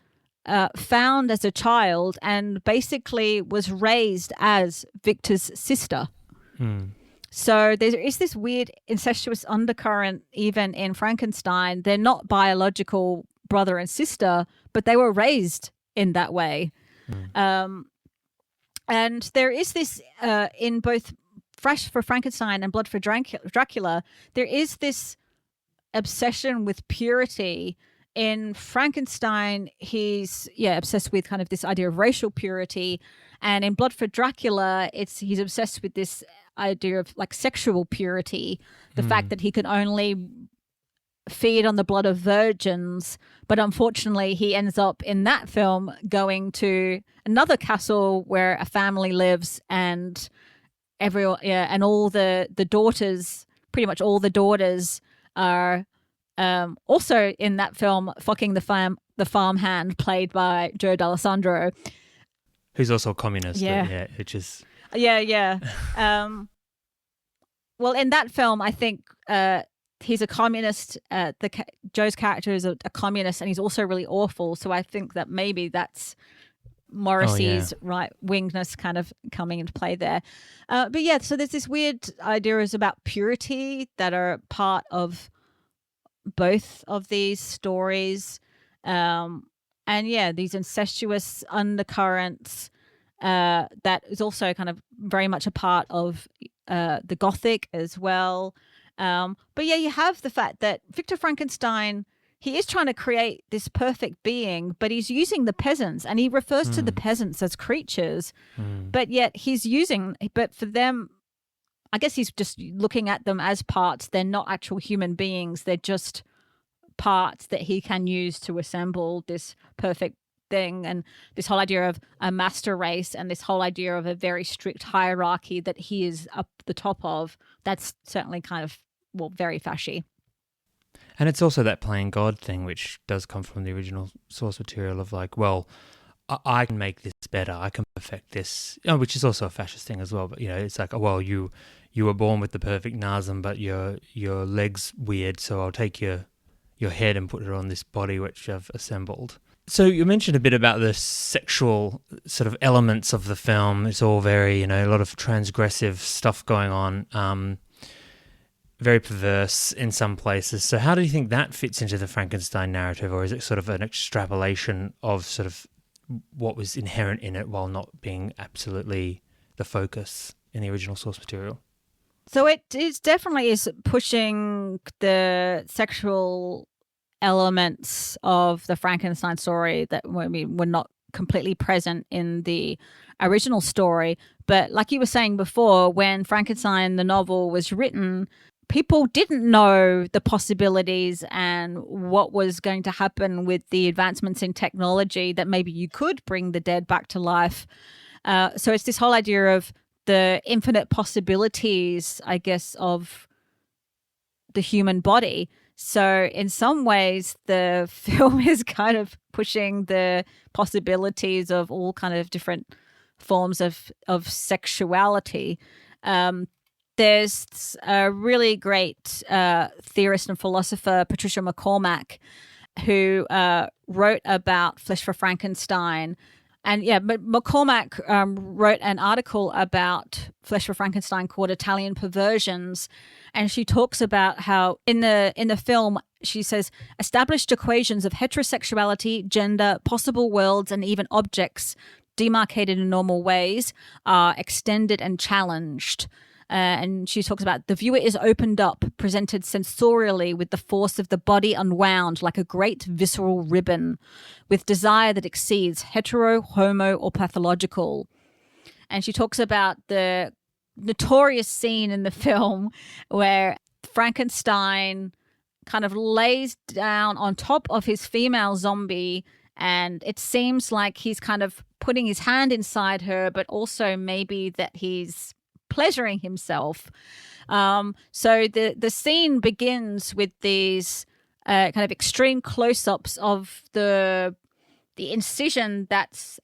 found as a child and basically was raised as Victor's sister. So there is this weird incestuous undercurrent even in Frankenstein. They're not biological brother and sister, but they were raised in that way. And there is this in both Fresh for Frankenstein and Blood for Dracula, there is this obsession with purity. In Frankenstein, he's obsessed with kind of this idea of racial purity. And in Blood for Dracula, he's obsessed with this idea of like sexual purity, the fact that he can only feed on the blood of virgins, but unfortunately he ends up in that film going to another castle where a family lives, and and all the daughters, pretty much all the daughters, are also in that film fucking the farmhand played by Joe D'Alessandro, who's also a communist. Yeah, which is well, in that film, I think he's a communist. Joe's character is a communist, and he's also really awful. So I think that maybe that's Morrissey's right-wingness kind of coming into play there. But yeah, so there's this weird ideas about purity that are part of both of these stories. And yeah, these incestuous undercurrents that is also kind of very much a part of the Gothic as well. But yeah, you have the fact that Victor Frankenstein, he is trying to create this perfect being, but he's using the peasants, and he refers to the peasants as creatures, but yet but for them, I guess he's just looking at them as parts. They're not actual human beings. They're just parts that he can use to assemble this perfect thing. And this whole idea of a master race and this whole idea of a very strict hierarchy that he is up the top of, that's certainly kind of, well, very fashy. And it's also that playing God thing, which does come from the original source material of like, well, I can make this better. I can perfect this, which is also a fascist thing as well. But, it's like, oh, well, you were born with the perfect nasum, but your leg's weird, so I'll take your head and put it on this body which I've assembled. So you mentioned a bit about the sexual sort of elements of the film. It's all very, a lot of transgressive stuff going on. Very perverse in some places. So how do you think that fits into the Frankenstein narrative, or is it sort of an extrapolation of sort of what was inherent in it while not being absolutely the focus in the original source material? So it is definitely is pushing the sexual elements of the Frankenstein story that were not completely present in the original story. But like you were saying before, when Frankenstein, the novel, was written, people didn't know the possibilities and what was going to happen with the advancements in technology, that maybe you could bring the dead back to life. So it's this whole idea of the infinite possibilities, I guess, of the human body. So in some ways, the film is kind of pushing the possibilities of all kind of different forms of sexuality. There's a really great theorist and philosopher, Patricia McCormack, who wrote about Flesh for Frankenstein. And yeah, but McCormack wrote an article about Flesh for Frankenstein called Italian Perversions. And she talks about how in the film, she says, established equations of heterosexuality, gender, possible worlds, and even objects demarcated in normal ways are extended and challenged. And she talks about the viewer is opened up, presented sensorially with the force of the body unwound like a great visceral ribbon, with desire that exceeds hetero, homo, or pathological. And she talks about the notorious scene in the film where Frankenstein kind of lays down on top of his female zombie, and it seems like he's kind of putting his hand inside her, but also maybe that he's pleasuring himself. So the scene begins with these kind of extreme close-ups of the incision that's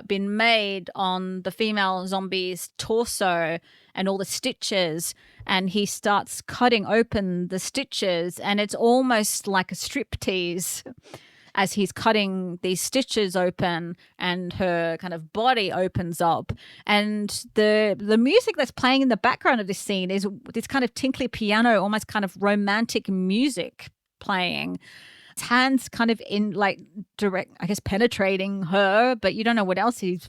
been made on the female zombie's torso and all the stitches, and he starts cutting open the stitches, and it's almost like a striptease as he's cutting these stitches open, and her kind of body opens up. And the music that's playing in the background of this scene is this kind of tinkly piano, almost kind of romantic music playing. His hands kind of in like direct, I guess, penetrating her, but you don't know what else is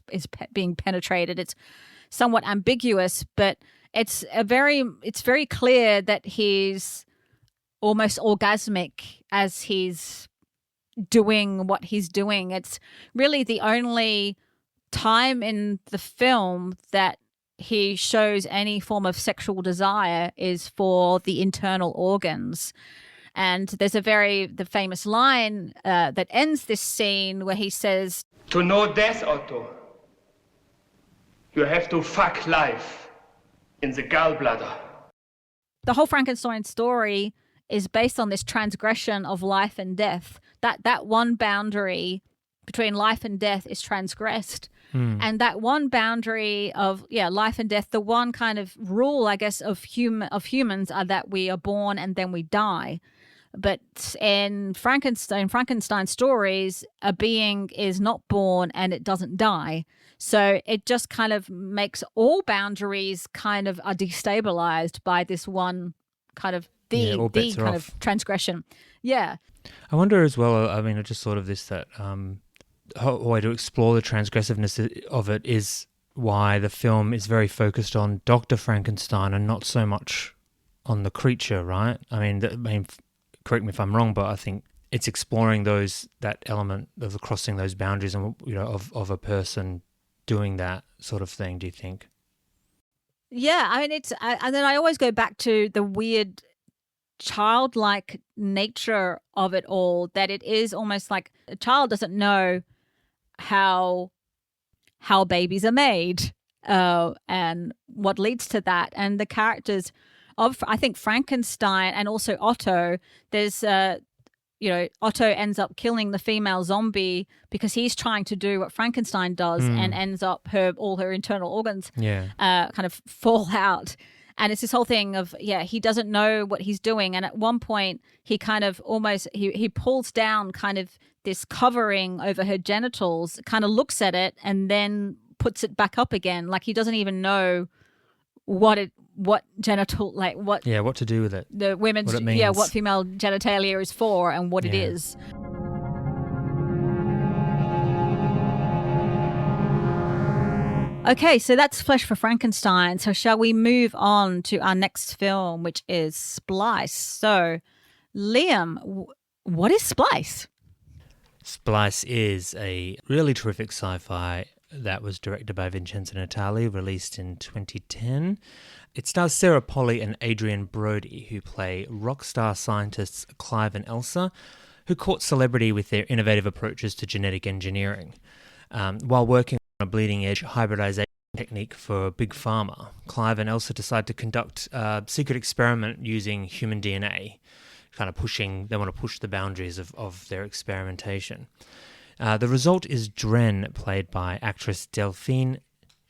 being penetrated. It's somewhat ambiguous, but it's very clear that he's almost orgasmic as he's doing what he's doing. It's really the only time in the film that he shows any form of sexual desire is for the internal organs. And there's the famous line that ends this scene where he says, To know death, Otto, you have to fuck life in the gallbladder. the whole Frankenstein story is based on this transgression of life and death. That one boundary between life and death is transgressed. And that one boundary of life and death, the one kind of rule, I guess, of humans are that we are born and then we die. But in Frankenstein stories, a being is not born and it doesn't die. So it just kind of makes all boundaries kind of are destabilized by this one kind of the kind of transgression. Yeah. I wonder as well, I mean, I just thought of this, that a way to explore the transgressiveness of it is why the film is very focused on Dr. Frankenstein and not so much on the creature, right? I mean, correct me if I'm wrong, but I think it's exploring that element of crossing those boundaries and of a person doing that sort of thing. Do you think? Yeah, I mean, and then I always go back to the weird childlike nature of it all, that it is almost like a child doesn't know how babies are made and what leads to that. And the characters of, I think, Frankenstein and also Otto, there's Otto ends up killing the female zombie because he's trying to do what Frankenstein does and ends up all her internal organs kind of fall out. And it's this whole thing of, he doesn't know what he's doing. And at one point, he kind of almost, he pulls down kind of this covering over her genitals, kind of looks at it and then puts it back up again. Like he doesn't even know what to do with it. The women's, what female genitalia is for and what it is. Okay, so that's Flesh for Frankenstein. So shall we move on to our next film, which is Splice? So, Liam, what is Splice? Splice is a really terrific sci-fi that was directed by Vincenzo Natali, released in 2010. It stars Sarah Polley and Adrian Brody, who play rock star scientists Clive and Elsa, who caught celebrity with their innovative approaches to genetic engineering. While working on a bleeding-edge hybridization technique for Big Pharma, Clive and Elsa decide to conduct a secret experiment using human DNA, they want to push the boundaries of their experimentation. The result is Dren, played by actress Delphine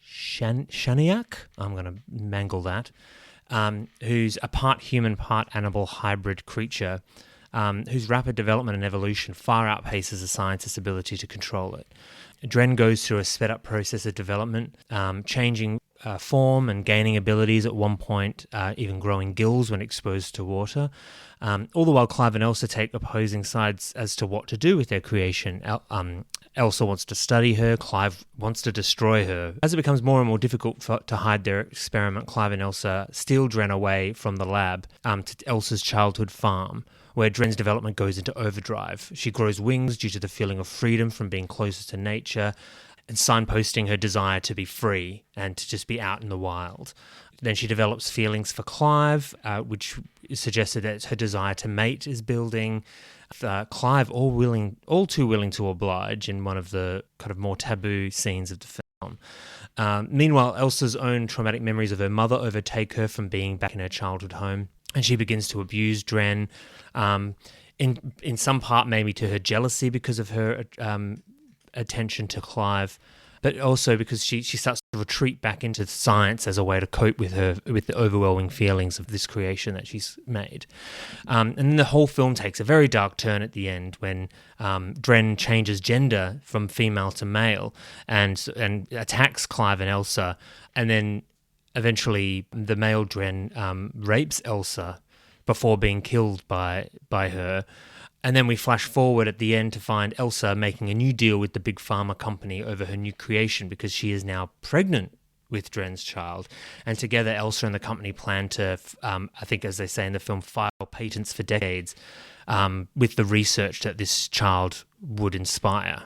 Shaniak, I'm going to mangle that, who's a part human, part animal hybrid creature whose rapid development and evolution far outpaces the scientist's ability to control it. Dren goes through a sped-up process of development, changing form and gaining abilities, at one point even growing gills when exposed to water. All the while, Clive and Elsa take opposing sides as to what to do with their creation. Elsa wants to study her, Clive wants to destroy her. As it becomes more and more difficult to hide their experiment, Clive and Elsa steal Dren away from the lab to Elsa's childhood farm, where Dren's development goes into overdrive. She grows wings due to the feeling of freedom from being closer to nature and signposting her desire to be free and to just be out in the wild. Then she develops feelings for Clive, which suggested that her desire to mate is building. Clive all too willing to oblige in one of the kind of more taboo scenes of the film. Meanwhile, Elsa's own traumatic memories of her mother overtake her from being back in her childhood home, and she begins to abuse Dren, in some part maybe to her jealousy because of her attention to Clive, but also because she starts to retreat back into science as a way to cope with the overwhelming feelings of this creation that she's made. And then the whole film takes a very dark turn at the end when Dren changes gender from female to male and attacks Clive and Elsa, and then eventually the male Dren rapes Elsa before being killed by her. And then we flash forward at the end to find Elsa making a new deal with the big pharma company over her new creation because she is now pregnant with Dren's child. And together, Elsa and the company plan to, I think as they say in the film, file patents for decades with the research that this child would inspire.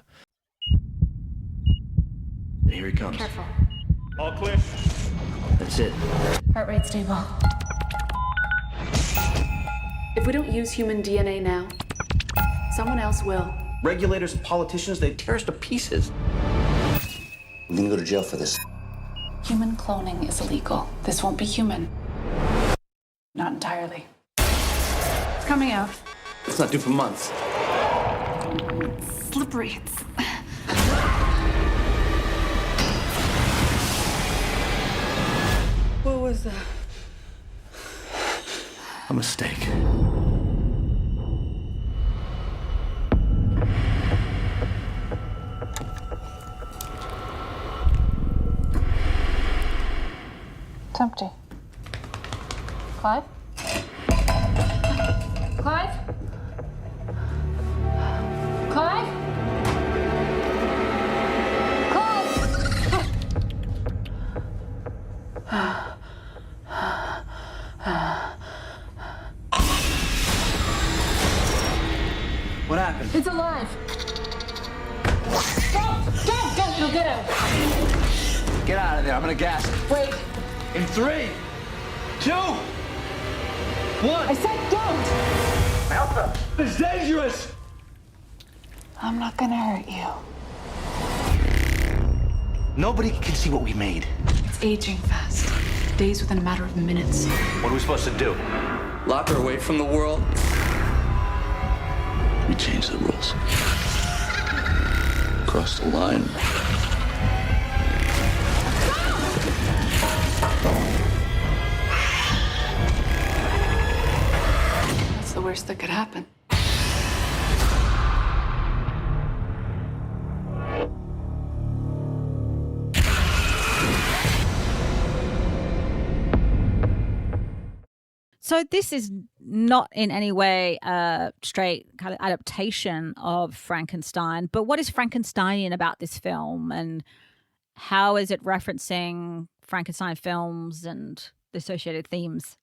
Here he comes. Careful. All clear. That's it. Heart rate stable. If we don't use human DNA now, someone else will. Regulators and politicians, they tear us to pieces. We're gonna go to jail for this. Human cloning is illegal. This won't be human. Not entirely. It's coming out. It's not due for months. It's slippery. What was that? A mistake. It's empty. Clive? Clive? Clive? What happened? It's alive. Don't, you'll get out. Get out of there. I'm gonna gas it. Wait, In 3, 2, 1. I said don't. Alpha! It's dangerous! I'm not gonna hurt you. Nobody can see what we made. It's aging fast. Days within a matter of minutes. What are we supposed to do? Lock her away from the world? We changed the rules. Crossed the line. That's the worst that could happen. So this is not in any way a straight kind of adaptation of Frankenstein, but what is Frankensteinian about this film, and how is it referencing Frankenstein films and the associated themes?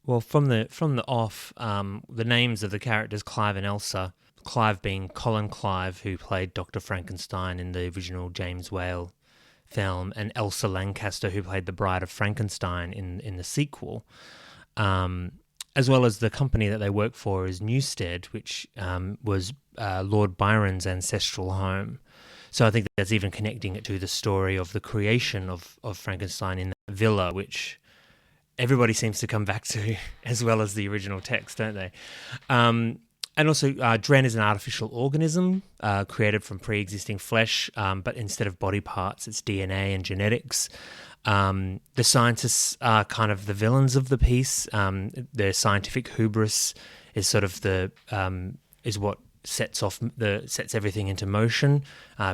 Well, from the off, the names of the characters Clive and Elsa, Clive being Colin Clive, who played Dr. Frankenstein in the original James Whale film, and Elsa Lancaster, who played the Bride of Frankenstein in the sequel. As well as the company that they work for is Newstead, which was Lord Byron's ancestral home. So I think that's even connecting it to the story of the creation of Frankenstein in that villa, which everybody seems to come back to, as well as the original text, don't they? And also, Dren is an artificial organism created from pre-existing flesh, but instead of body parts, it's DNA and genetics. The scientists are kind of the villains of the piece. Their scientific hubris is sort of is what sets everything into motion,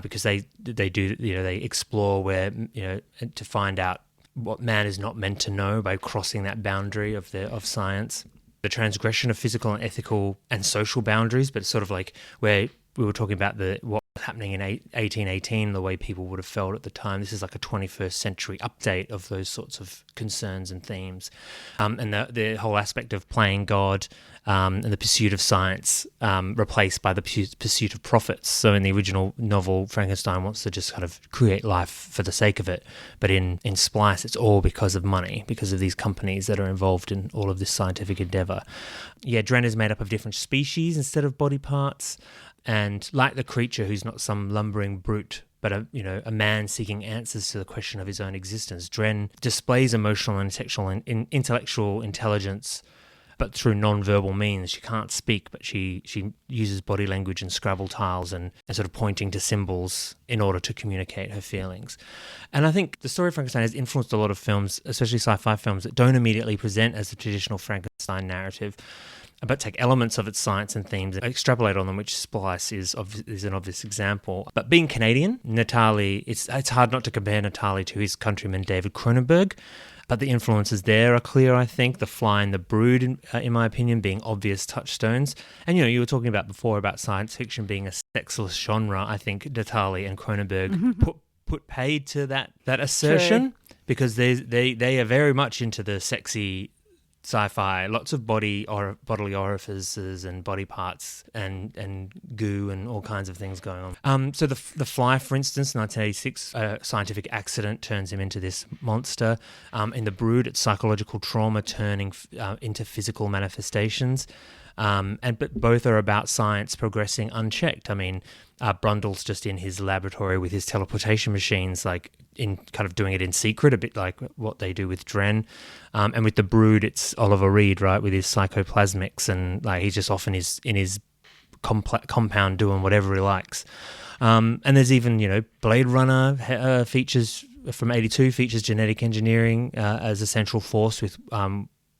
because they do, they explore where, to find out what man is not meant to know by crossing that boundary of science. The transgression of physical and ethical and social boundaries, but it's sort of like where we were talking about what was happening in 1818, the way people would have felt at the time. This is like a 21st century update of those sorts of concerns and themes. And the whole aspect of playing God and the pursuit of science replaced by the pursuit of profits. So in the original novel, Frankenstein wants to just kind of create life for the sake of it. But in Splice, it's all because of money, because of these companies that are involved in all of this scientific endeavour. Yeah, Dren is made up of different species instead of body parts. And like the creature, who's not some lumbering brute, but a man seeking answers to the question of his own existence, Dren displays emotional and intellectual intelligence, but through non-verbal means. She can't speak, but she uses body language and Scrabble tiles and sort of pointing to symbols in order to communicate her feelings. And I think the story of Frankenstein has influenced a lot of films, especially sci-fi films, that don't immediately present as the traditional Frankenstein narrative, but take elements of its science and themes and extrapolate on them, which Splice is an obvious example. But being Canadian, Natali, it's hard not to compare Natali to his countryman David Cronenberg, but the influences there are clear, I think. The Fly and the Brood, in my opinion, being obvious touchstones. And, you were talking about before about science fiction being a sexless genre. I think Natali and Cronenberg put paid to that assertion. True. Because they are very much into the sexy sci-fi, lots of bodily orifices and body parts and goo and all kinds of things going on. So the Fly, for instance, 1986, a scientific accident turns him into this monster. In The Brood, it's psychological trauma turning into physical manifestations. But both are about science progressing unchecked. I mean, Brundle's just in his laboratory with his teleportation machines, like in kind of doing it in secret, a bit like what they do with Dren. And with The Brood, it's Oliver Reed, right, with his psychoplasmics, and like he's just off in his compound doing whatever he likes. And there's even, Blade Runner features from '82 features genetic engineering as a central force with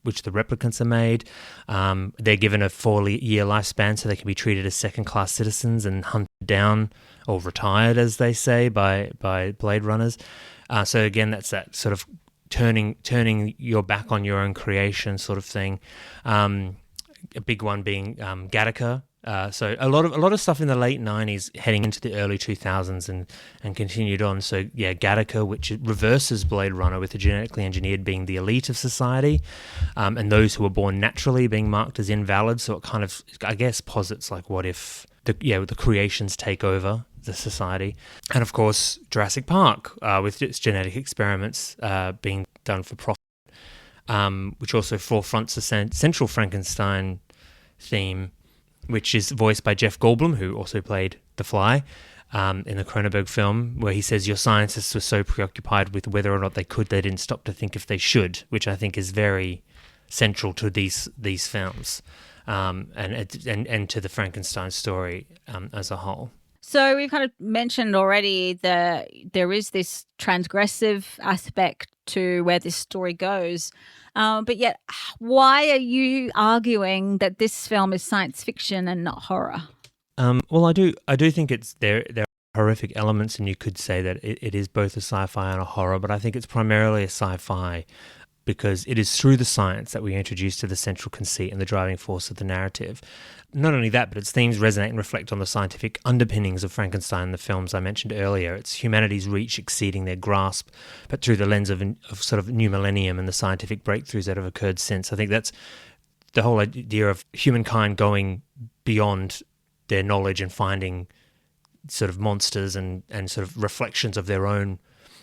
which the replicants are made. They're given a 4-year lifespan so they can be treated as second-class citizens and hunted down or retired, as they say, by Blade Runners. So again, that's that sort of turning your back on your own creation sort of thing. A big one being Gattaca. So a lot of stuff in the late 90s heading into the early 2000s and continued on. So yeah, Gattaca, which reverses Blade Runner with the genetically engineered being the elite of society, and those who were born naturally being marked as invalid. So it kind of, I guess, posits like what if the creations take over the society. And of course, Jurassic Park with its genetic experiments being done for profit, which also forefronts the central Frankenstein theme, which is voiced by Jeff Goldblum, who also played the Fly in the Cronenberg film, where he says, your scientists were so preoccupied with whether or not they didn't stop to think if they should, which I think is very central to these films and to the Frankenstein story as a whole. So we've kind of mentioned already that there is this transgressive aspect to where this story goes. But yet, why are you arguing that this film is science fiction and not horror? Well, I do think there are horrific elements, and you could say that it is both a sci-fi and a horror, but I think it's primarily a sci-fi because it is through the science that we are introduced to the central conceit and the driving force of the narrative. Not only that, but its themes resonate and reflect on the scientific underpinnings of Frankenstein and the films I mentioned earlier. It's humanity's reach exceeding their grasp, but through the lens of sort of new millennium and the scientific breakthroughs that have occurred since. I think that's the whole idea of humankind going beyond their knowledge and finding sort of monsters and sort of reflections of their own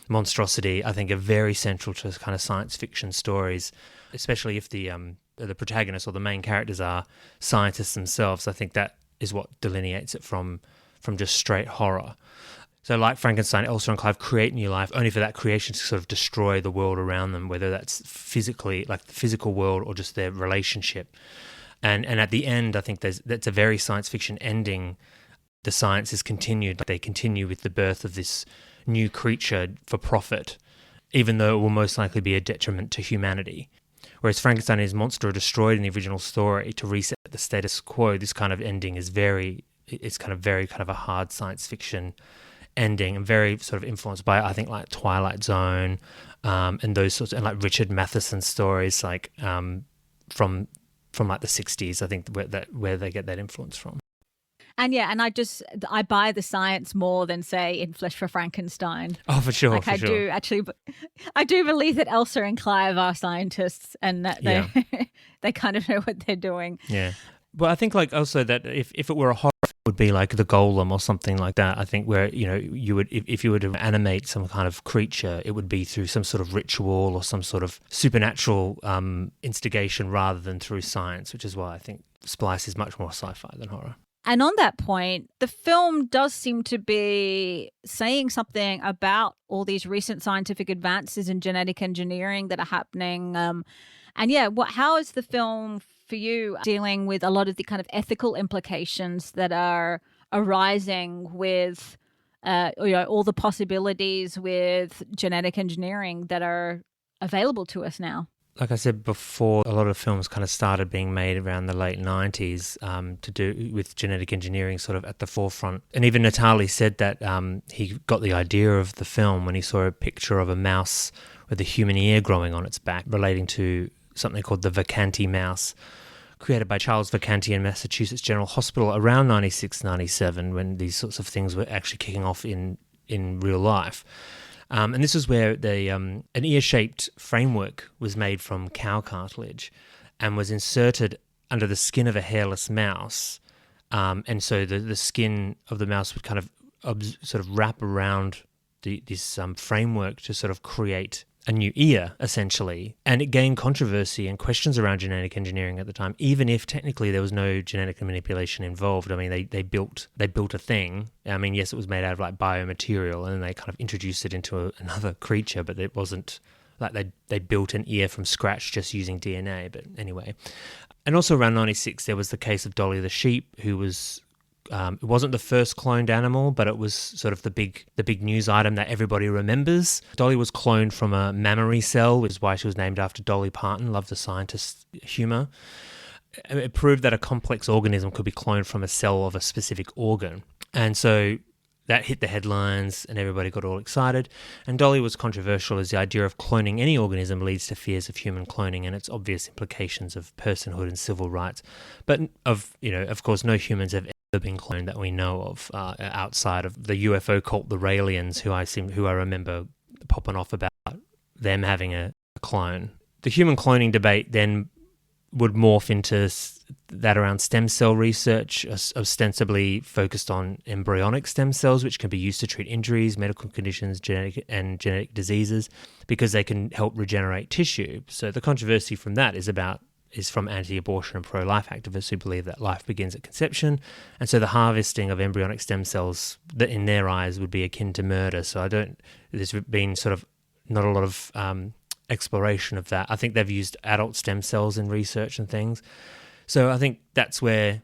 monstrosity, I think, are very central to kind of science fiction stories, especially if the protagonists or the main characters are scientists themselves. I think that is what delineates it from just straight horror. So like Frankenstein, Elsa and Clive create new life only for that creation to sort of destroy the world around them, whether that's physically, like the physical world, or just their relationship. And at the end, I think that's a very science fiction ending. The science is continued. They continue with the birth of this new creature for profit, even though it will most likely be a detriment to humanity. Whereas Frankenstein and his monster are destroyed in the original story to reset the status quo, this kind of ending is very a hard science fiction ending, and very sort of influenced by, I think, like Twilight Zone and those sorts, and like Richard Matheson stories, like from like the 60s, I think, where they get that influence from. And yeah, and I buy the science more than, say, in Flesh for Frankenstein. Oh, for sure, like, for I sure. do actually, I do believe that Elsa and Clive are scientists and that they kind of know what they're doing. Yeah. But I think like also that if it were a horror, it would be like the Golem or something like that. I think where, you would, if you were to animate some kind of creature, it would be through some sort of ritual or some sort of supernatural instigation rather than through science, which is why I think Splice is much more sci-fi than horror. And on that point, the film does seem to be saying something about all these recent scientific advances in genetic engineering that are happening. How is the film for you dealing with a lot of the kind of ethical implications that are arising with all the possibilities with genetic engineering that are available to us now? Like I said before, a lot of films kind of started being made around the late 90s to do with genetic engineering sort of at the forefront. And even Natali said that he got the idea of the film when he saw a picture of a mouse with a human ear growing on its back, relating to something called the Vacanti mouse, created by Charles Vacanti in Massachusetts General Hospital around 96, 97, when these sorts of things were actually kicking off in real life. And this is where an ear-shaped framework was made from cow cartilage. and was inserted under the skin of a hairless mouse. And so the skin of the mouse would kind of sort of wrap around this framework to sort of create a new ear, essentially. And it gained controversy and questions around genetic engineering at the time, even if technically there was no genetic manipulation involved. I mean, they built a thing. I mean, yes, it was made out of like biomaterial, and then they kind of introduced it into another creature, but it wasn't like they built an ear from scratch just using DNA. But anyway. And also around 96, there was the case of Dolly the sheep, who was... it wasn't the first cloned animal, but it was sort of the big news item that everybody remembers. Dolly was cloned from a mammary cell, which is why she was named after Dolly Parton. Love the scientist humour. It proved that a complex organism could be cloned from a cell of a specific organ. And so that hit the headlines and everybody got all excited. And Dolly was controversial as the idea of cloning any organism leads to fears of human cloning and its obvious implications of personhood and civil rights. But of course, no humans have been cloned that we know of outside of the UFO cult, the Raelians, who I remember popping off about them having a clone. The human cloning debate then would morph into that around stem cell research, ostensibly focused on embryonic stem cells, which can be used to treat injuries, medical conditions, genetic diseases, because they can help regenerate tissue. So the controversy from that is from anti-abortion and pro-life activists who believe that life begins at conception. And so the harvesting of embryonic stem cells, that in their eyes would be akin to murder. So there's been sort of not a lot of exploration of that. I think they've used adult stem cells in research and things. So I think that's where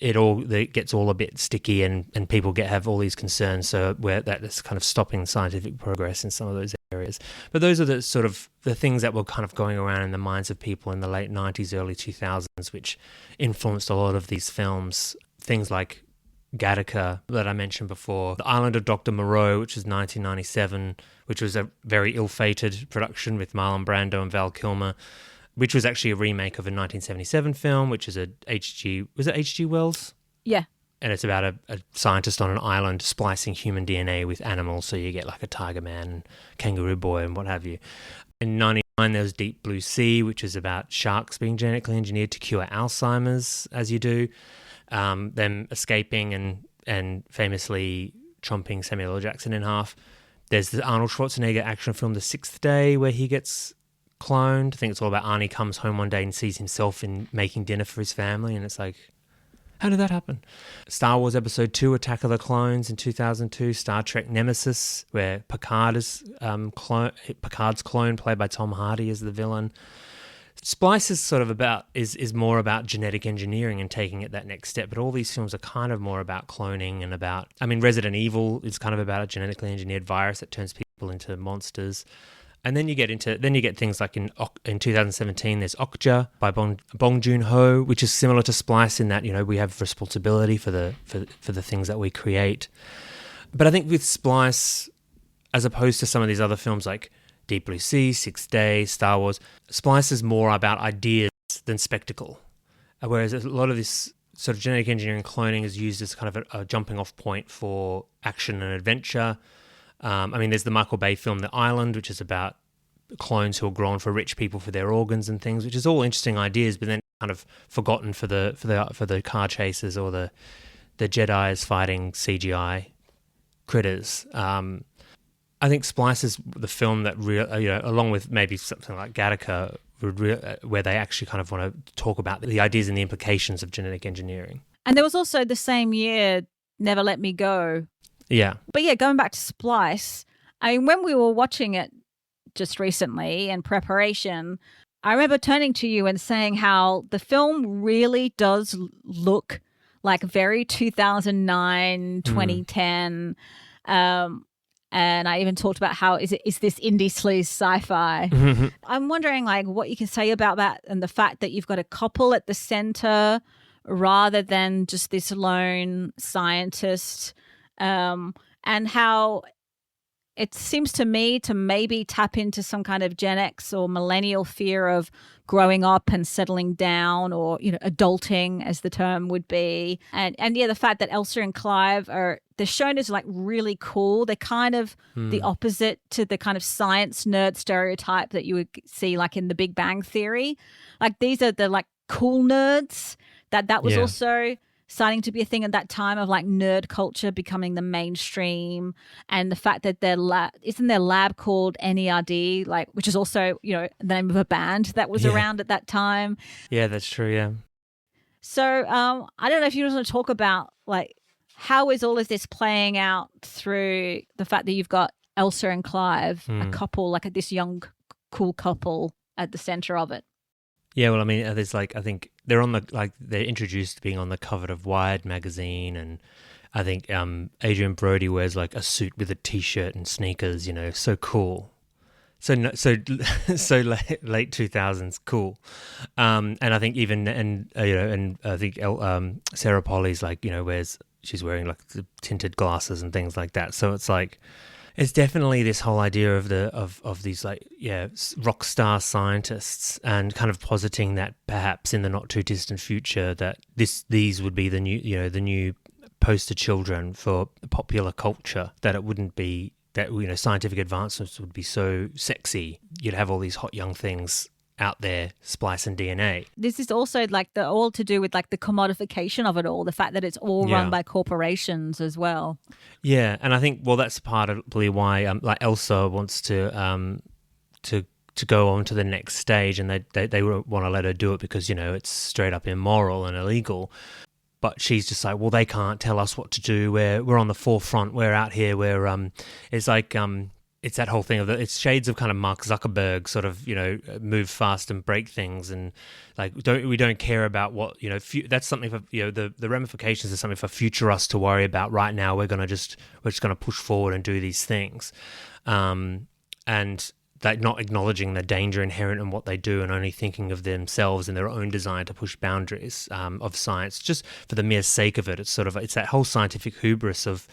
it gets all a bit sticky and people have all these concerns. So where that is kind of stopping scientific progress in some of those areas. But those are the sort of the things that were kind of going around in the minds of people in the late 90s, early 2000s, which influenced a lot of these films. Things like Gattaca that I mentioned before, The Island of Dr. Moreau, which was 1997, which was a very ill-fated production with Marlon Brando and Val Kilmer, which was actually a remake of a 1977 film, which is was it H.G. Wells? Yeah. And it's about a scientist on an island splicing human DNA with animals, so you get like a tiger man, kangaroo boy, and what have you. In 1999, there was Deep Blue Sea, which is about sharks being genetically engineered to cure Alzheimer's, as you do, them escaping and famously chomping Samuel L. Jackson in half. There's the Arnold Schwarzenegger action film The Sixth Day, where he gets cloned. I think it's all about Arnie comes home one day and sees himself in making dinner for his family, and it's like, how did that happen? Star Wars Episode 2, Attack of the Clones in 2002, Star Trek Nemesis, where Picard's clone, played by Tom Hardy, is the villain. Splice is sort of is more about genetic engineering and taking it that next step, but all these films are kind of more about cloning and Resident Evil is kind of about a genetically engineered virus that turns people into monsters. And then you get things like in 2017, there's Okja by Bong Joon-ho, which is similar to Splice in that, we have responsibility for the things that we create. But I think with Splice, as opposed to some of these other films like Deep Blue Sea, Sixth Day, Star Wars, Splice is more about ideas than spectacle. Whereas a lot of this sort of genetic engineering cloning is used as kind of a jumping off point for action and adventure. There's the Michael Bay film The Island, which is about clones who are grown for rich people for their organs and things, which is all interesting ideas, but then kind of forgotten for the car chases or the Jedis fighting CGI critters. I think Splice is the film that along with maybe something like Gattaca, where they actually kind of want to talk about the ideas and the implications of genetic engineering. And there was also the same year Never Let Me Go. Yeah. But yeah, going back to Splice, when we were watching it just recently in preparation, I remember turning to you and saying how the film really does look like very 2009, 2010. And I even talked about how is this indie sleaze sci-fi. Mm-hmm. I'm wondering what you can say about that and the fact that you've got a couple at the center rather than just this lone scientist. And how it seems to me to maybe tap into some kind of Gen X or millennial fear of growing up and settling down or, adulting as the term would be. And yeah, the fact that Elsa and Clive are they're shown as like really cool. They're kind of the opposite to the kind of science nerd stereotype that you would see like in the Big Bang Theory. Like these are the like cool nerds that was also starting to be a thing at that time of like nerd culture becoming the mainstream, and the fact that isn't their lab called NERD, like, which is also, you know, the name of a band that was around at that time. Yeah, that's true. Yeah. So I don't know if you want to talk about like how is all of this playing out through the fact that you've got Elsa and Clive, a couple, like this young cool couple at the center of it. Yeah, well, I mean, there's like, I think they're they're introduced to being on the cover of Wired magazine, and I think Adrian Brody wears like a suit with a t-shirt and sneakers, you know, so cool. So late 2000s, cool. And I think I think Sarah Polly's like, you know, she's wearing like the tinted glasses and things like that. So it's like, it's definitely this whole idea of these like rock star scientists, and kind of positing that perhaps in the not too distant future that these would be the new poster children for popular culture. That it wouldn't be that, you know, scientific advancements would be so sexy. You'd have all these hot young things out there splicing DNA. This is also like all to do with like the commodification of it all, the fact that it's all run by corporations as well. Yeah, and I think, well, that's partly why like Elsa wants to go on to the next stage, and they want to let her do it because, you know, it's straight up immoral and illegal. But she's just like, well, they can't tell us what to do. We're on the forefront. We're out here. It's like it's that whole thing of it's shades of kind of Mark Zuckerberg sort of, you know, move fast and break things, and like we don't care about what, you know, that's something for, you know, the ramifications are something for future us to worry about. Right now we're just going to push forward and do these things, and like not acknowledging the danger inherent in what they do, and only thinking of themselves and their own desire to push boundaries of science just for the mere sake of it. It's that whole scientific hubris of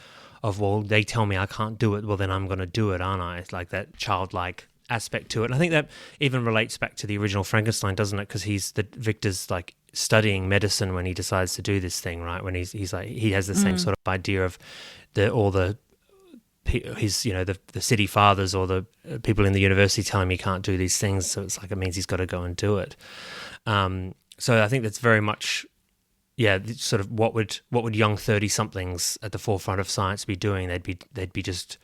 well, they tell me I can't do it, well then I'm going to do it, aren't I? It's like that childlike aspect to it. And I think that even relates back to the original Frankenstein, doesn't it? Because Victor's like studying medicine when he decides to do this thing, right? When he's like, he has the same sort of idea of the city fathers or the people in the university telling me he can't do these things, so it's like it means he's got to go and do it. So I think that's very much, sort of what would young 30-somethings at the forefront of science be doing? They'd be just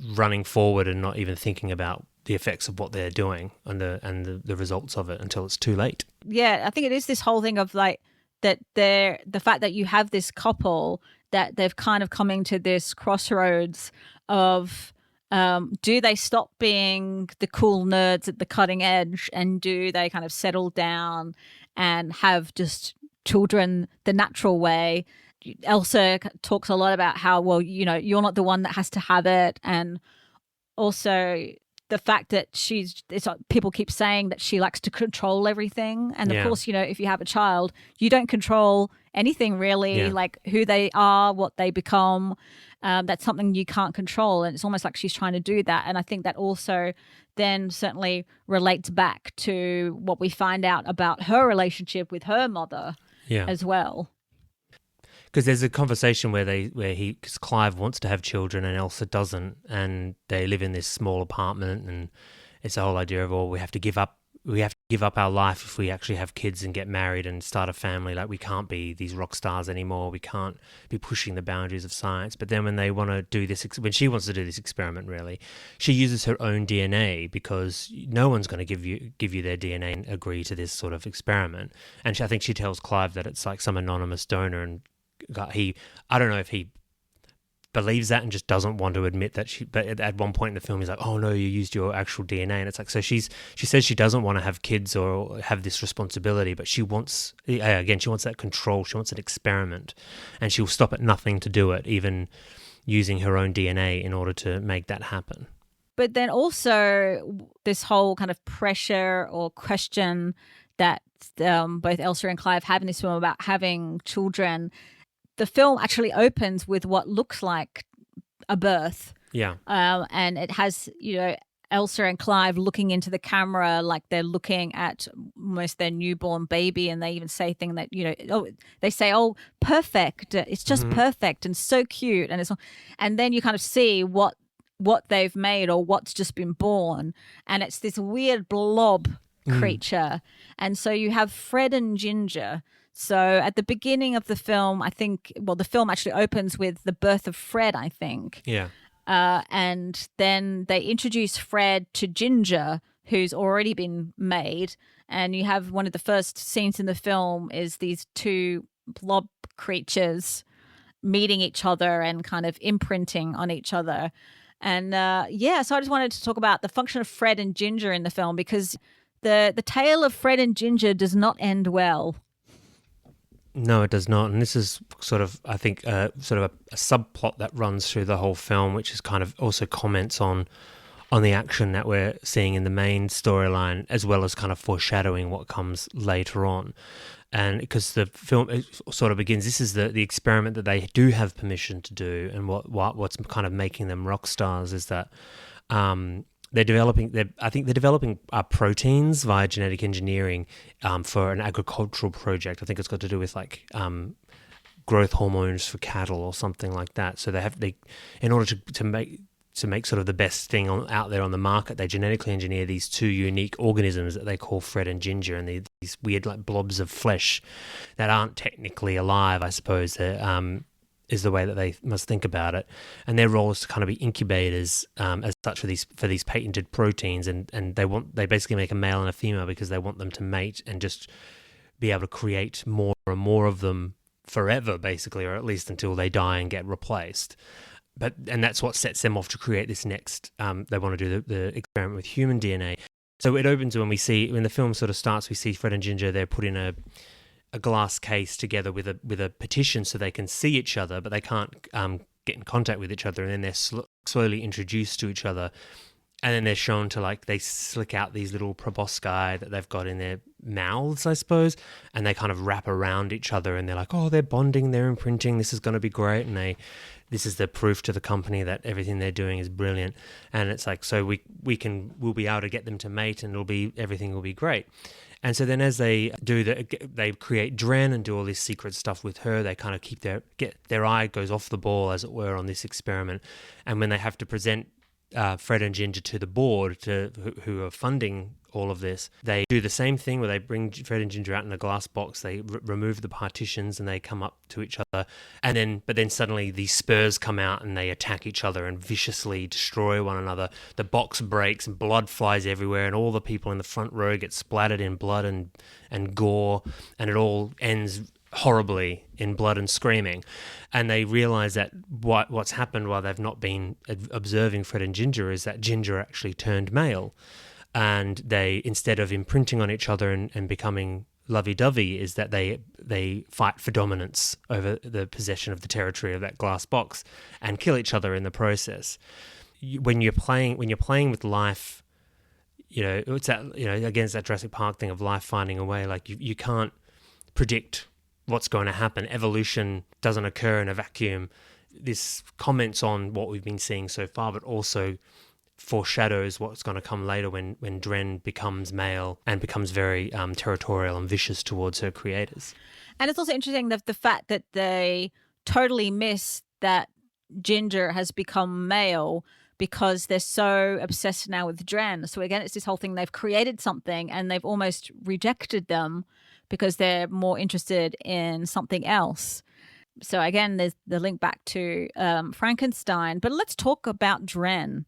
running forward and not even thinking about the effects of what they're doing and the results of it until it's too late. Yeah, I think it is this whole thing of like that the fact that you have this couple that they've kind of coming to this crossroads of do they stop being the cool nerds at the cutting edge, and do they kind of settle down and have just children the natural way? Elsa talks a lot about how, well, you know, you're not the one that has to have it, and also the fact that it's like people keep saying that she likes to control everything, and of course, you know, if you have a child, you don't control anything really, like who they are, what they become. That's something you can't control, and it's almost like she's trying to do that. And I think that also then certainly relates back to what we find out about her relationship with her mother as well. Because there's a conversation because Clive wants to have children and Elsa doesn't, and they live in this small apartment, and it's the whole idea of, oh, we have to give up our life if we actually have kids and get married and start a family. Like, we can't be these rock stars anymore. We can't be pushing the boundaries of science. But then when they want to do this, when she wants to do this experiment, really, she uses her own DNA, because no one's going to give you their DNA and agree to this sort of experiment. And I think she tells Clive that it's like some anonymous donor, and I don't know if he believes that and just doesn't want to admit that but at one point in the film he's like, oh no, you used your actual DNA. And it's like, so she says she doesn't want to have kids or have this responsibility, but she wants that control. She wants an experiment, and she'll stop at nothing to do it, even using her own DNA in order to make that happen. But then also this whole kind of pressure or question that both Elsa and Clive have in this film about having children. The film actually opens with what looks like a birth. Yeah. And it has, you know, Elsa and Clive looking into the camera like they're looking at almost their newborn baby, and they even say things that, they say, "Oh, perfect! It's just perfect and so cute," and then you kind of see what they've made or what's just been born, and it's this weird blob creature. And so you have Fred and Ginger. So at the beginning of the film, I think, the film actually opens with the birth of Fred, I think. Yeah. And then they introduce Fred to Ginger, who's already been made. And you have one of the first scenes in the film is these two blob creatures meeting each other and kind of imprinting on each other. And so I just wanted to talk about the function of Fred and Ginger in the film, because the tale of Fred and Ginger does not end well. No, it does not. And this is sort of, I think, sort of a subplot that runs through the whole film, which is kind of also comments on the action that we're seeing in the main storyline, as well as kind of foreshadowing what comes later on. And because the film sort of begins, this is the experiment that they do have permission to do, and what's kind of making them rock stars is that they're developing proteins via genetic engineering for an agricultural project. I think it's got to do with like growth hormones for cattle or something like that. So they in order to make sort of the best thing out there on the market, they genetically engineer these two unique organisms that they call Fred and Ginger, and these weird like blobs of flesh that aren't technically alive, I suppose. Is the way that they must think about it, and their role is to kind of be incubators as such for these patented proteins, and they basically make a male and a female because they want them to mate and just be able to create more and more of them forever, basically, or at least until they die and get replaced. And that's what sets them off to create this next. They want to do the experiment with human DNA. So it opens when the film sort of starts. We see Fred and Ginger. They're put in a glass case together with a partition so they can see each other, but they can't get in contact with each other. And then they're slowly introduced to each other, and then they're shown to they slick out these little proboscis that they've got in their mouths, I suppose, and they kind of wrap around each other, and they're like, oh, they're bonding, they're imprinting, this is going to be great, and this is the proof to the company that everything they're doing is brilliant. And it's like, so we'll be able to get them to mate, and everything will be great. And so then as they do that, they create Dren and do all this secret stuff with her. They kind of get their eye goes off the ball, as it were, on this experiment. And when they have to present Fred and Ginger to the board who are funding all of this, they do the same thing where they bring Fred and Ginger out in a glass box, they remove the partitions, and they come up to each other, but then suddenly these spurs come out and they attack each other and viciously destroy one another. The box breaks and blood flies everywhere, and all the people in the front row get splattered in blood and gore, and it all ends horribly in blood and screaming. And they realize that what's happened while they've not been observing Fred and Ginger is that Ginger actually turned male, and they, instead of imprinting on each other and becoming lovey-dovey, is that they fight for dominance over the possession of the territory of that glass box and kill each other in the process. When you're playing with life, it's that, against that Jurassic Park thing of life finding a way. Like you can't predict what's going to happen. Evolution doesn't occur in a vacuum. This comments on what we've been seeing so far, but also foreshadows what's going to come later when Dren becomes male and becomes very territorial and vicious towards her creators. And it's also interesting that the fact that they totally miss that Ginger has become male because they're so obsessed now with Dren. So again, it's this whole thing, they've created something and they've almost rejected them because they're more interested in something else. So again, there's the link back to Frankenstein. But let's talk about Dren,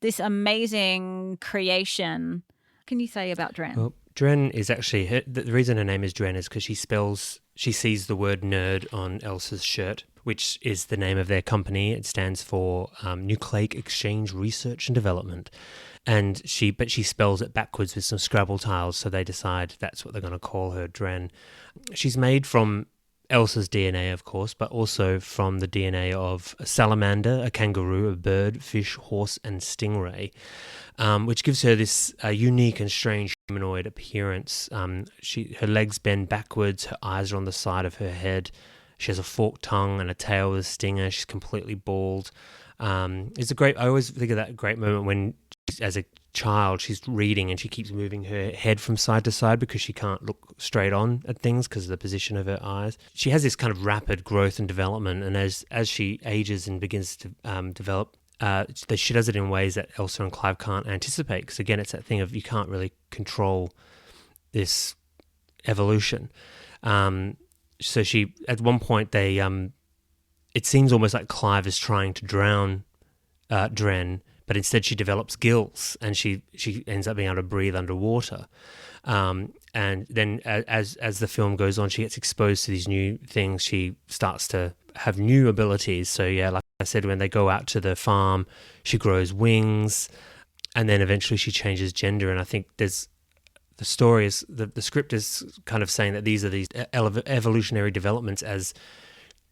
this amazing creation. What can you say about Dren? Well, Dren is actually, the reason her name is Dren is because she sees the word nerd on Elsa's shirt, which is the name of their company. It stands for Nucleic Exchange Research and Development. And she spells it backwards with some Scrabble tiles, so they decide that's what they're going to call her, Dren. She's made from Elsa's DNA, of course, but also from the DNA of a salamander, a kangaroo, a bird, fish, horse, and stingray, which gives her this unique and strange humanoid appearance. Her legs bend backwards, her eyes are on the side of her head, she has a forked tongue and a tail with a stinger, she's completely bald. I always think of that great moment when as a child, she's reading and she keeps moving her head from side to side because she can't look straight on at things because of the position of her eyes. She has this kind of rapid growth and development, and as she ages and begins to develop, she does it in ways that Elsa and Clive can't anticipate, because again, it's that thing of you can't really control this evolution. So she, at one point, it seems almost like Clive is trying to drown Dren, but instead she develops gills and she ends up being able to breathe underwater. And then as the film goes on, she gets exposed to these new things. She starts to have new abilities. So yeah, like I said, when they go out to the farm, she grows wings, and then eventually she changes gender. And I think the story is, the script is kind of saying that these are these evolutionary developments as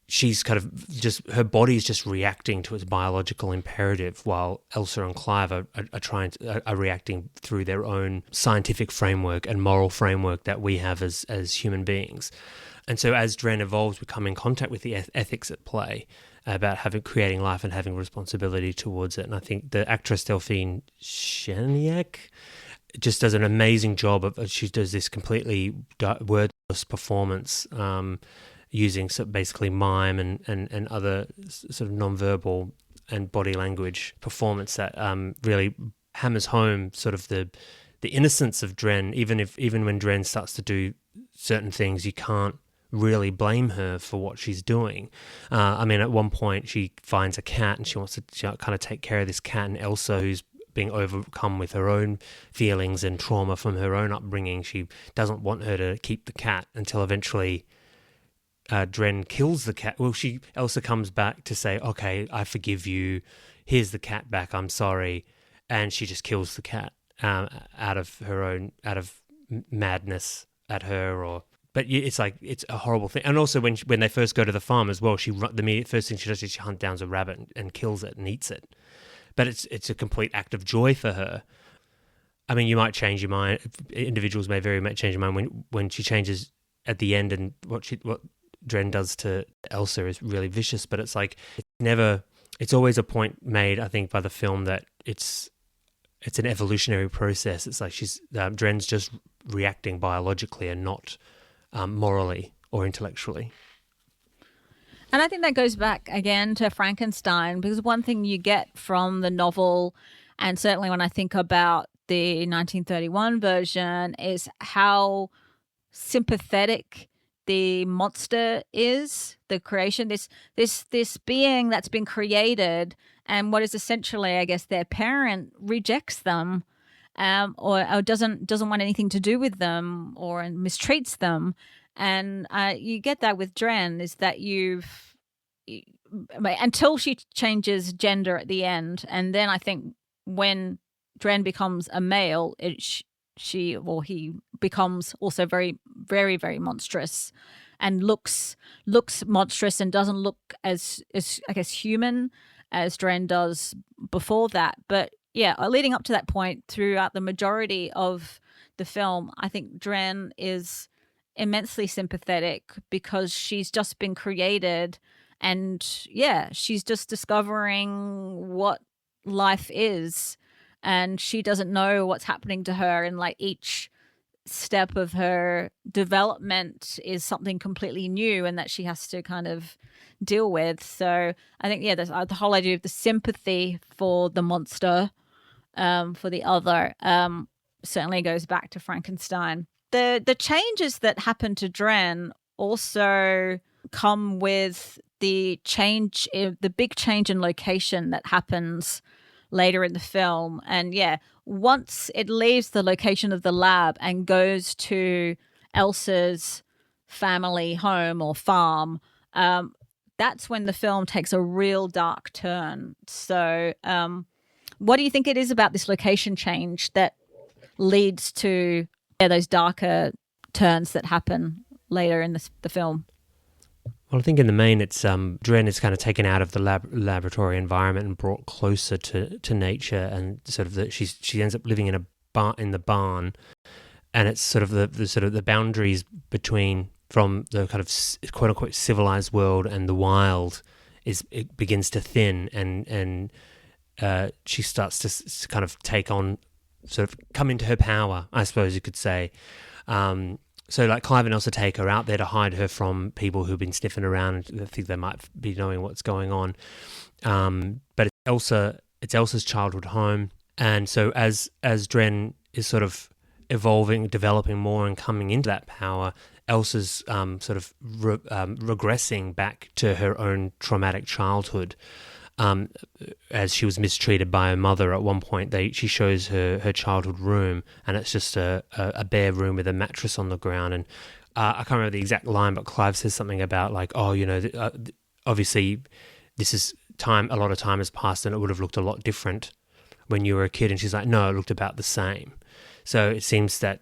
she's kind of just, her body is just reacting to its biological imperative, while Elsa and Clive are reacting through their own scientific framework and moral framework that we have as human beings. And so as Dren evolves, we come in contact with the ethics at play about creating life and having responsibility towards it. And I think the actress Delphine Shenanigans just does an amazing job she does this completely wordless performance, using basically mime and other sort of nonverbal and body language performance that really hammers home sort of the innocence of Dren. Even when Dren starts to do certain things, you can't really blame her for what she's doing. I mean, at one point she finds a cat and she wants to kind of take care of this cat, and Elsa, who's being overcome with her own feelings and trauma from her own upbringing, she doesn't want her to keep the cat until eventually Dren kills the cat. Well, Elsa comes back to say, okay, I forgive you, here's the cat back, I'm sorry, and she just kills the cat out of madness at her. But it's like, it's a horrible thing. And also when they first go to the farm as well, the first thing she does is she hunts down a rabbit and kills it and eats it. But it's a complete act of joy for her. I mean, you might change your mind. Individuals may very much change your mind when she changes at the end, and what Dren does to Elsa is really vicious. But it's like, it's always a point made, I think, by the film that it's an evolutionary process. It's like Dren's just reacting biologically and not morally or intellectually. And I think that goes back again to Frankenstein, because one thing you get from the novel, and certainly when I think about the 1931 version, is how sympathetic the monster is, the creation, this being that's been created, and what is essentially, I guess, their parent rejects them, or doesn't want anything to do with them, or mistreats them. And you get that with Dren, is that until she changes gender at the end, and then I think when Dren becomes a male, he becomes also very, very, very monstrous, and looks monstrous, and doesn't look as I guess human as Dren does before that. But yeah, leading up to that point, throughout the majority of the film, I think Dren is immensely sympathetic, because she's just been created, and yeah, she's just discovering what life is, and she doesn't know what's happening to her, and like each step of her development is something completely new, and that she has to kind of deal with. So I think, yeah, the whole idea of the sympathy for the monster, for the other, certainly goes back to Frankenstein. The changes that happen to Dren also come with the big change in location that happens later in the film. And yeah, once it leaves the location of the lab and goes to Elsa's family home or farm, that's when the film takes a real dark turn. So what do you think it is about this location change that leads to those darker turns that happen later in the film? Well, I think in the main, it's Dren is kind of taken out of the laboratory environment and brought closer to nature, and sort of she ends up living in the barn, and it's sort of the boundaries from the kind of quote unquote civilized world and the wild it begins to thin, and she starts to kind of take on, sort of come into her power, I suppose you could say. So like Clive and Elsa take her out there to hide her from people who've been sniffing around and think they might be knowing what's going on. But it's Elsa's childhood home. And so as Dren is sort of evolving, developing more and coming into that power, Elsa's sort of regressing back to her own traumatic childhood. As she was mistreated by her mother at one point, she shows her childhood room, and it's just a bare room with a mattress on the ground. And I can't remember the exact line, but Clive says something about like, oh, obviously this is time. A lot of time has passed, and it would have looked a lot different when you were a kid. And she's like, no, it looked about the same. So it seems that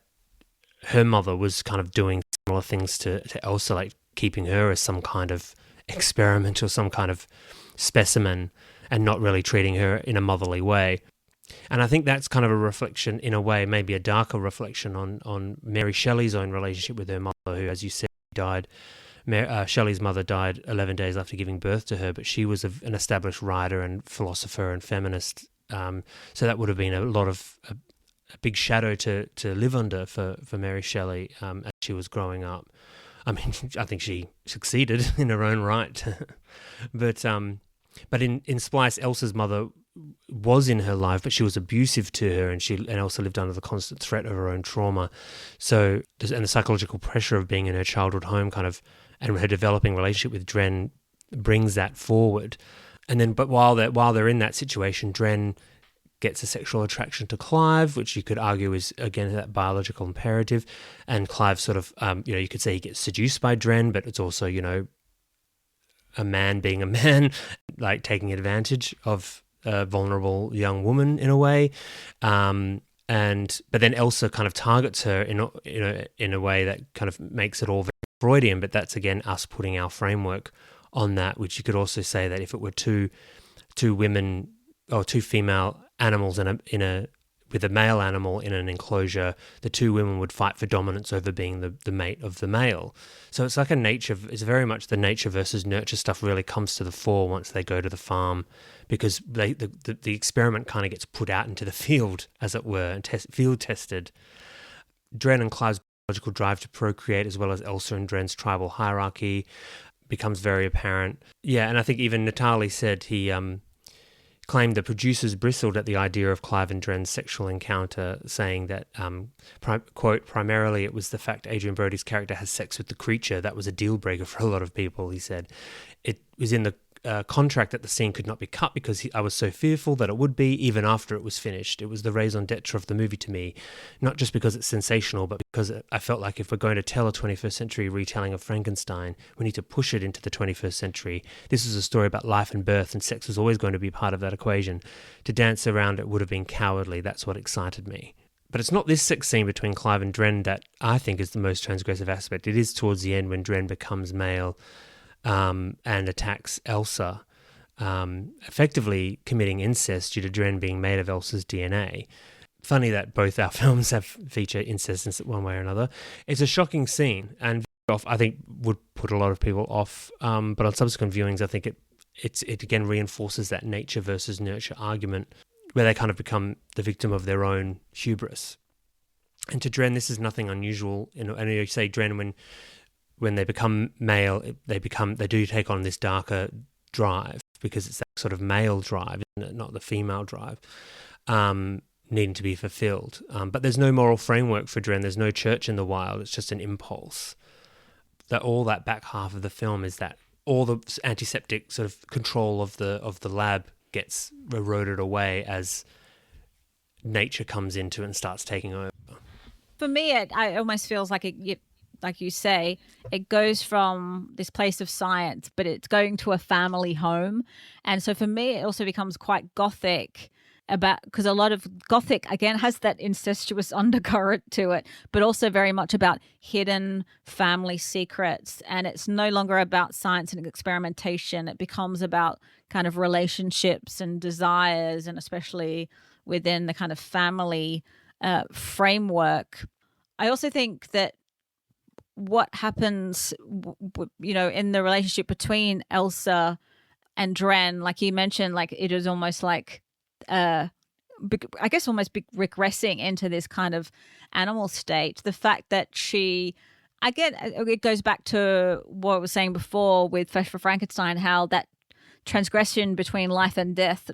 her mother was kind of doing similar things to Elsa, like keeping her as some kind of experiment or some kind of specimen and not really treating her in a motherly way. And I think that's kind of a reflection, in a way, maybe a darker reflection on Mary Shelley's own relationship with her mother, who, as you said, died. Shelley's mother died 11 days after giving birth to her, but she was an established writer and philosopher and feminist. So that would have been a big shadow to live under for Mary Shelley as she was growing up. I mean, I think she succeeded in her own right. But in Splice, Elsa's mother was in her life, but she was abusive to her, and Elsa lived under the constant threat of her own trauma. So, and the psychological pressure of being in her childhood home and her developing relationship with Dren brings that forward. And then, but while they're in that situation, Dren gets a sexual attraction to Clive, which you could argue is, again, that biological imperative. And Clive sort of, you could say he gets seduced by Dren, but it's also, a man being a man, like taking advantage of a vulnerable young woman in a way. But then Elsa kind of targets her in a way that kind of makes it all very Freudian. But that's, again, us putting our framework on that, which you could also say that if it were two women or two female animals with a male animal in an enclosure, the two women would fight for dominance over being the mate of the male. So it's like it's very much the nature versus nurture stuff really comes to the fore once they go to the farm, because the experiment kind of gets put out into the field, as it were, and field tested. Dren and Clive's biological drive to procreate, as well as Elsa and Dren's tribal hierarchy, becomes very apparent. Yeah, and I think even Natali said he claimed the producers bristled at the idea of Clive and Dren's sexual encounter, saying that, quote, primarily it was the fact Adrian Brody's character has sex with the creature that was a deal breaker for a lot of people, he said. It was in the contract that the scene could not be cut because I was so fearful that it would be, even after it was finished. It was the raison d'etre of the movie to me, not just because it's sensational, but because I felt like if we're going to tell a 21st century retelling of Frankenstein, we need to push it into the 21st century. This is a story about life and birth, and sex was always going to be part of that equation. To dance around it would have been cowardly. That's what excited me. But it's not this sex scene between Clive and Dren that I think is the most transgressive aspect. It is towards the end when Dren becomes male and attacks Elsa, effectively committing incest due to Dren being made of Elsa's DNA. Funny that both our films feature incest in one way or another. It's a shocking scene, and I think would put a lot of people off. But on subsequent viewings, I think it again reinforces that nature versus nurture argument, where they kind of become the victim of their own hubris. And to Dren, this is nothing unusual. And you say Dren when they become male, they do take on this darker drive, because it's that sort of male drive, isn't it? Not the female drive, needing to be fulfilled. But there's no moral framework for Dren. There's no church in the wild. It's just an impulse. All that back half of the film is that all the antiseptic sort of control of the lab gets eroded away as nature comes into it and starts taking over. For me, it almost feels like like you say, it goes from this place of science, but it's going to a family home. And so for me, it also becomes quite gothic, because a lot of gothic, again, has that incestuous undercurrent to it, but also very much about hidden family secrets. And it's no longer about science and experimentation. It becomes about kind of relationships and desires, and especially within the kind of family framework. I also think that what happens, in the relationship between Elsa and Dren, like you mentioned, like it is almost like I guess almost regressing into this kind of animal state. The fact that it goes back to what I was saying before with Fresh for Frankenstein, how that transgression between life and death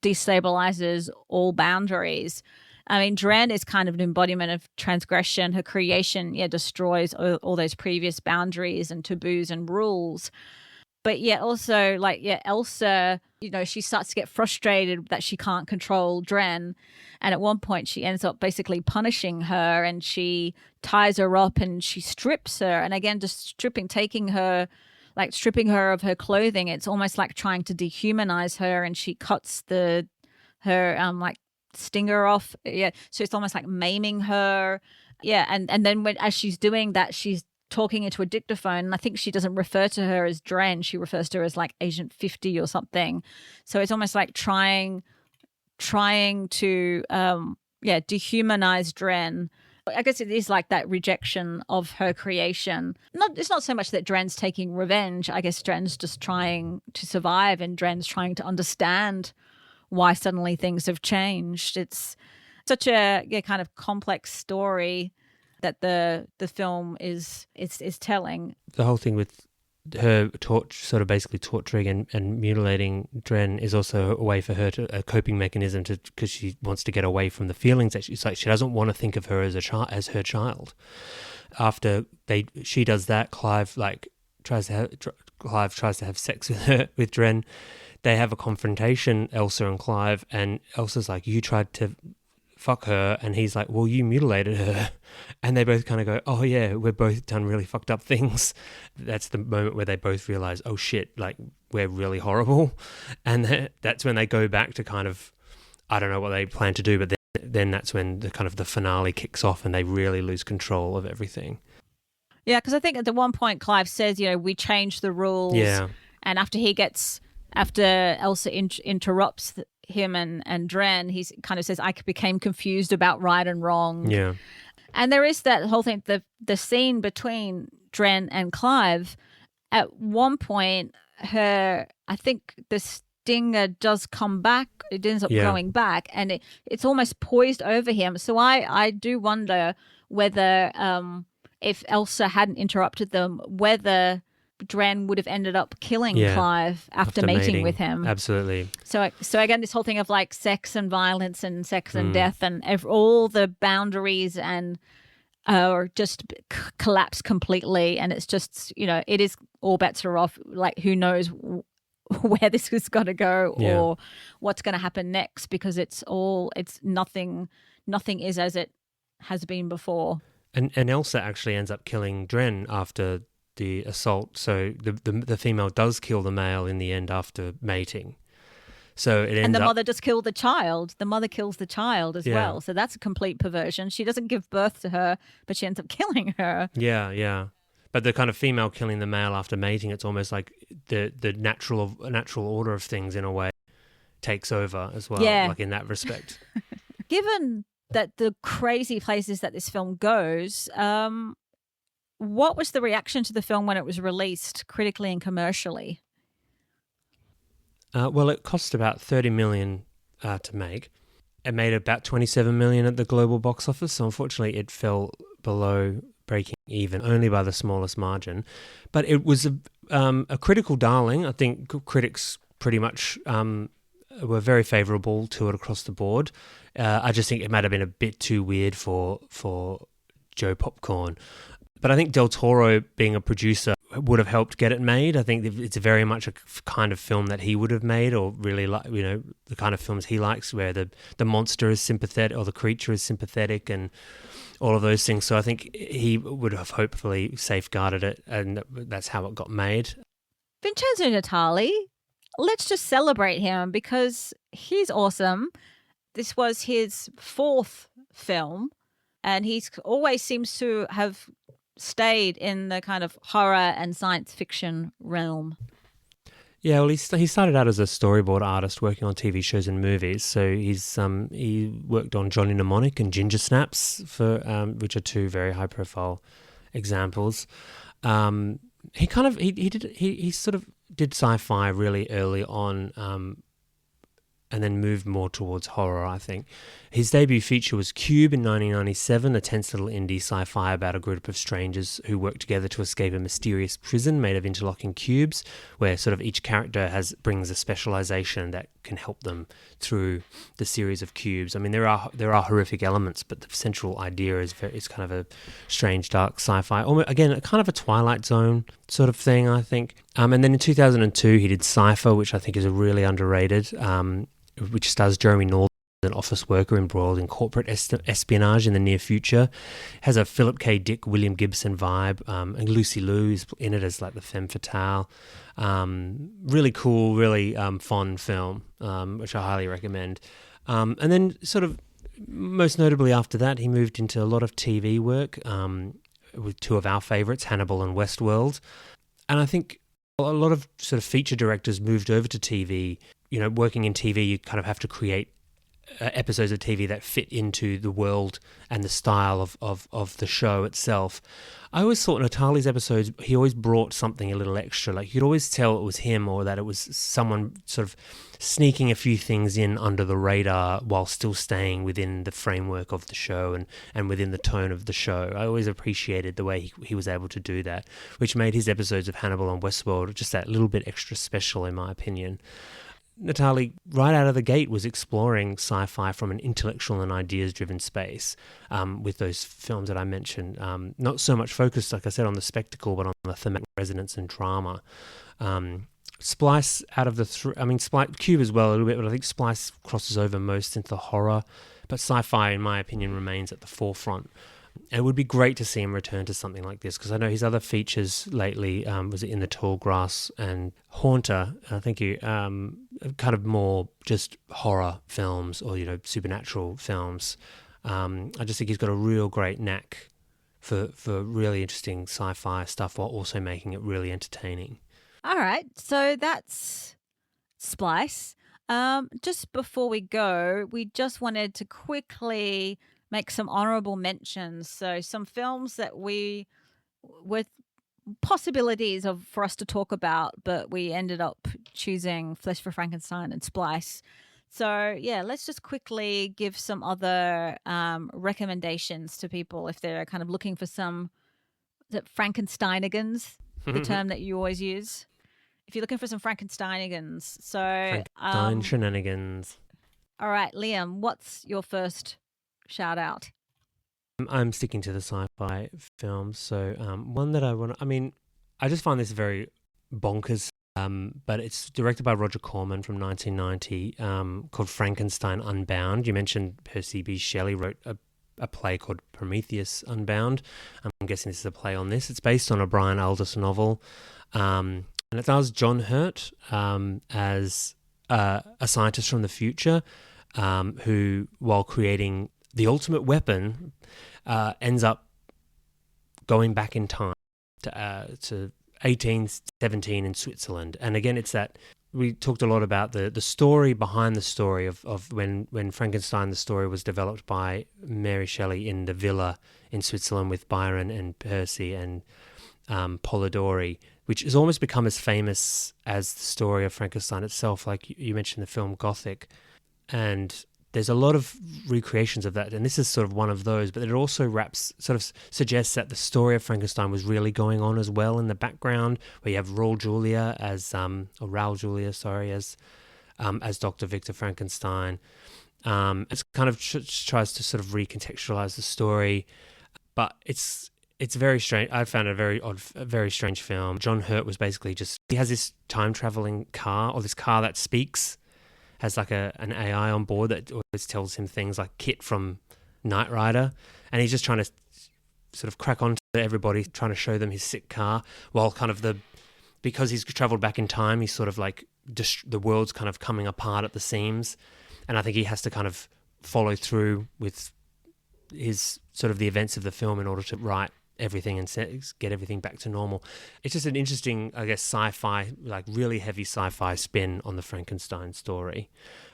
destabilizes all boundaries. I mean, Dren is kind of an embodiment of transgression. Her creation, destroys all those previous boundaries and taboos and rules. But also, Elsa, she starts to get frustrated that she can't control Dren. And at one point, she ends up basically punishing her, and she ties her up and she strips her. And again, just stripping her of her clothing. It's almost like trying to dehumanize her, and she cuts her stinger off. Yeah. So it's almost like maiming her. Yeah. And then as she's doing that, she's talking into a dictaphone, and I think she doesn't refer to her as Dren. She refers to her as like Agent 50 or something. So it's almost like trying to dehumanize Dren. I guess it is like that rejection of her creation. It's not so much that Dren's taking revenge. I guess Dren's just trying to survive, and Dren's trying to understand why suddenly things have changed. It's such a kind of complex story that the film is telling. The whole thing with her sort of basically torturing and mutilating Dren is also a way for her a coping mechanism because she wants to get away from the feelings that she doesn't want to think of her as her child. After she does that, Clive tries to have sex with Dren. They have a confrontation, Elsa and Clive, and Elsa's like, "You tried to fuck her," and he's like, "Well, you mutilated her." And they both kind of go, "Oh yeah, we've both done really fucked up things." That's the moment where they both realize, "Oh shit, like we're really horrible." And that's when they go back to kind of, I don't know what they plan to do, but then that's when the kind of the finale kicks off and they really lose control of everything. Yeah, because I think at the one point Clive says, we changed the rules. Yeah. And after Elsa interrupts him and Dren, he kind of says, "I became confused about right and wrong." Yeah. And there is that whole thing, the scene between Dren and Clive. At one point, I think the stinger does come back. It ends up going back, and it's almost poised over him. So I do wonder whether if Elsa hadn't interrupted them, whether Dren would have ended up killing Clive after mating with him. Absolutely. So again, this whole thing of like sex and violence and sex and death and all the boundaries and just collapse completely. And it's just, it is all bets are off. Like, who knows where this is going to go or what's going to happen next, because it's nothing is as it has been before. And Elsa actually ends up killing Dren after the assault, so the female does kill the male in the end after mating. So it ends and the mother just killed the child. The mother kills the child as well. So that's a complete perversion. She doesn't give birth to her, but she ends up killing her. Yeah. But the kind of female killing the male after mating, it's almost like the natural order of things in a way takes over as well. Yeah. Like in that respect. Given that the crazy places that this film goes, what was the reaction to the film when it was released critically and commercially? Well, it cost about $30 million to make. It made about $27 million at the global box office, so unfortunately it fell below breaking even, only by the smallest margin. But it was a critical darling. I think critics pretty much were very favourable to it across the board. I just think it might have been a bit too weird for Joe Popcorn. But I think Del Toro, being a producer, would have helped get it made. I think it's very much a kind of film that he would have made, or really like, the kind of films he likes, where the monster is sympathetic or the creature is sympathetic and all of those things. So I think he would have hopefully safeguarded it, and that's how it got made. Vincenzo Natali, let's just celebrate him because he's awesome. This was his fourth film, and he always seems to have stayed in the kind of horror and science fiction realm. Yeah, well, he started out as a storyboard artist working on TV shows and movies. So he worked on Johnny Mnemonic and Ginger Snaps, which are two very high profile examples. He sort of did sci-fi really early on. and then moved more towards horror, I think. His debut feature was Cube in 1997, a tense little indie sci-fi about a group of strangers who work together to escape a mysterious prison made of interlocking cubes, where sort of each character brings a specialization that can help them through the series of cubes. I mean, there are horrific elements, but the central idea is kind of a strange, dark sci-fi. Again, kind of a Twilight Zone sort of thing, I think. And then in 2002, he did Cypher, which I think is a really underrated, which stars Jeremy Northern, an office worker embroiled in corporate espionage in the near future. Has a Philip K. Dick, William Gibson vibe, and Lucy Liu is in it as like the femme fatale. Really cool, really fun film, which I highly recommend. And then sort of most notably after that, he moved into a lot of TV work with two of our favourites, Hannibal and Westworld. And I think a lot of sort of feature directors moved over to TV. You know, working in TV, you kind of have to create episodes of TV that fit into the world and the style of the show itself. I always thought Natali's episodes, he always brought something a little extra. Like, you'd always tell it was him or that it was someone sort of sneaking a few things in under the radar while still staying within the framework of the show and within the tone of the show. I always appreciated the way he was able to do that, which made his episodes of Hannibal and Westworld just that little bit extra special, in my opinion. Natali, right out of the gate, was exploring sci-fi from an intellectual and ideas-driven space with those films that I mentioned. Not so much focused, like I said, on the spectacle, but on the thematic resonance and drama. Splice out of the Splice, Cube as well a little bit, but I think Splice crosses over most into the horror. But sci-fi, in my opinion, remains at the forefront. It would be great to see him return to something like this, because I know his other features lately was In the Tall Grass and Haunter. Thank you. Kind of more just horror films or, supernatural films. I just think he's got a real great knack for really interesting sci-fi stuff while also making it really entertaining. All right, so that's Splice. Just before we go, we just wanted to quickly make some honourable mentions. So some films that with possibilities for us to talk about, but we ended up choosing Flesh for Frankenstein and Splice. So yeah, let's just quickly give some other recommendations to people if they're kind of looking for some Frankensteinians, the term that you always use. If you're looking for some Frankensteinians. So Frankenstein shenanigans. All right, Liam, what's your first shout out? I'm sticking to the sci-fi films. So one that I just find this very bonkers, but it's directed by Roger Corman from 1990, called Frankenstein Unbound. You mentioned Percy B. Shelley wrote a play called Prometheus Unbound. I'm guessing this is a play on this. It's based on a Brian Aldiss novel, and it stars John Hurt as a scientist from the future who, while creating the ultimate weapon, ends up going back in time to 1817 in Switzerland. And again, it's that we talked a lot about the story behind the story of when Frankenstein, the story was developed by Mary Shelley in the villa in Switzerland with Byron and Percy and Polidori, which has almost become as famous as the story of Frankenstein itself. Like you mentioned the film Gothic, and there's a lot of recreations of that, and this is sort of one of those, but it also suggests that the story of Frankenstein was really going on as well in the background, where you have Raul Julia as Dr. Victor Frankenstein. It kind of tries to sort of recontextualize the story, but it's very strange. I found it a very strange film. John Hurt was basically he has this time-traveling car, or this car that speaks, has like an AI on board that always tells him things like Kit from Knight Rider, and he's just trying to sort of crack on to everybody, trying to show them his sick car, while kind of because he's travelled back in time, he's sort of like the world's kind of coming apart at the seams, and I think he has to kind of follow through with his sort of the events of the film in order to write everything and get everything back to normal. It's just an interesting, I guess, sci-fi, like really heavy sci-fi spin on the Frankenstein story,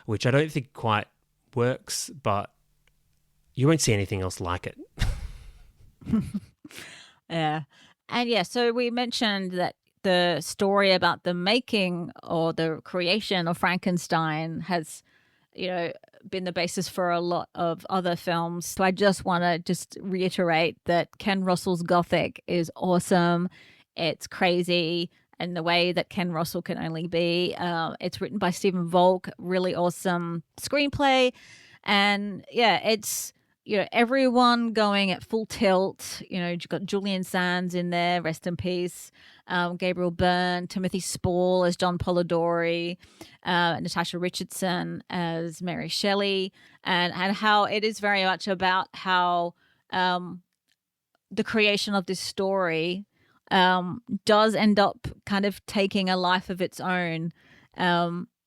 which I don't think quite works, but you won't see anything else like it. Yeah. And yeah, so we mentioned that the story about the making or the creation of Frankenstein has been the basis for a lot of other films. So I just want to just reiterate that Ken Russell's Gothic is awesome. It's crazy in the way that Ken Russell can only be. It's written by Stephen Volk, really awesome screenplay. And yeah, it's, everyone going at full tilt. You've got Julian Sands in there, rest in peace. Gabriel Byrne, Timothy Spall as John Polidori, Natasha Richardson as Mary Shelley, and how it is very much about how the creation of this story does end up kind of taking a life of its own.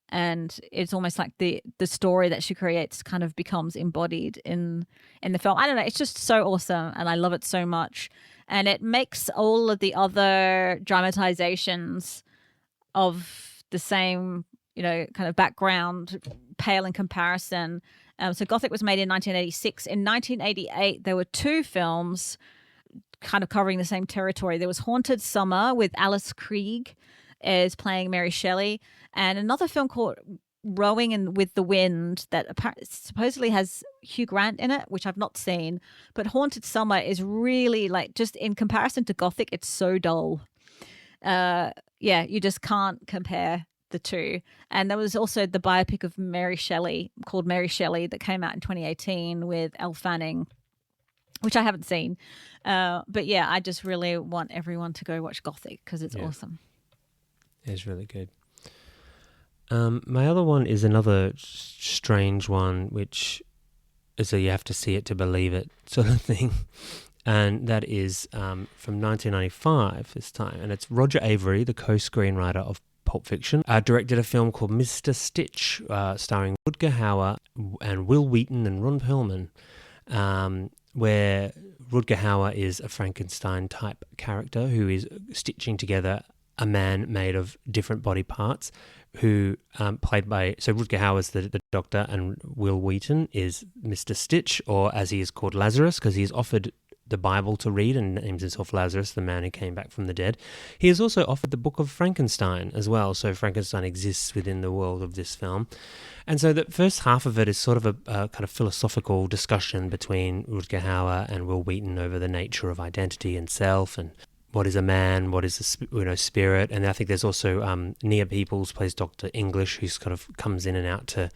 And it's almost like the story that she creates kind of becomes embodied in the film. I don't know. It's just so awesome, and I love it so much. And it makes all of the other dramatizations of the same, kind of background pale in comparison. So Gothic was made in 1986. In 1988, there were two films kind of covering the same territory. There was Haunted Summer with Alice Krieg as playing Mary Shelley, and another film called Rowing with the Wind that supposedly has Hugh Grant in it, which I've not seen. But Haunted Summer is really, like, just in comparison to Gothic, it's so dull. You just can't compare the two. And there was also the biopic of Mary Shelley called Mary Shelley that came out in 2018 with Elle Fanning, which I haven't seen. But yeah, I just really want everyone to go watch Gothic because it's awesome. It's really good. My other one is another strange one, which is a you have to see it to believe it sort of thing. And that is from 1995 this time. And it's Roger Avary, the co-screenwriter of Pulp Fiction, directed a film called Mr. Stitch, starring Rutger Hauer and Will Wheaton and Ron Perlman, where Rutger Hauer is a Frankenstein-type character who is stitching together a man made of different body parts, who played by... So Rutger Hauer is the doctor, and Will Wheaton is Mr. Stitch, or as he is called, Lazarus, because he's offered the Bible to read and names himself Lazarus, the man who came back from the dead. He is also offered the Book of Frankenstein as well, so Frankenstein exists within the world of this film. And so the first half of it is sort of a kind of philosophical discussion between Rutger Hauer and Will Wheaton over the nature of identity and self, and what is a man, what is a spirit. And I think there's also Nia Peoples plays Dr. English, who's kind of comes in and out to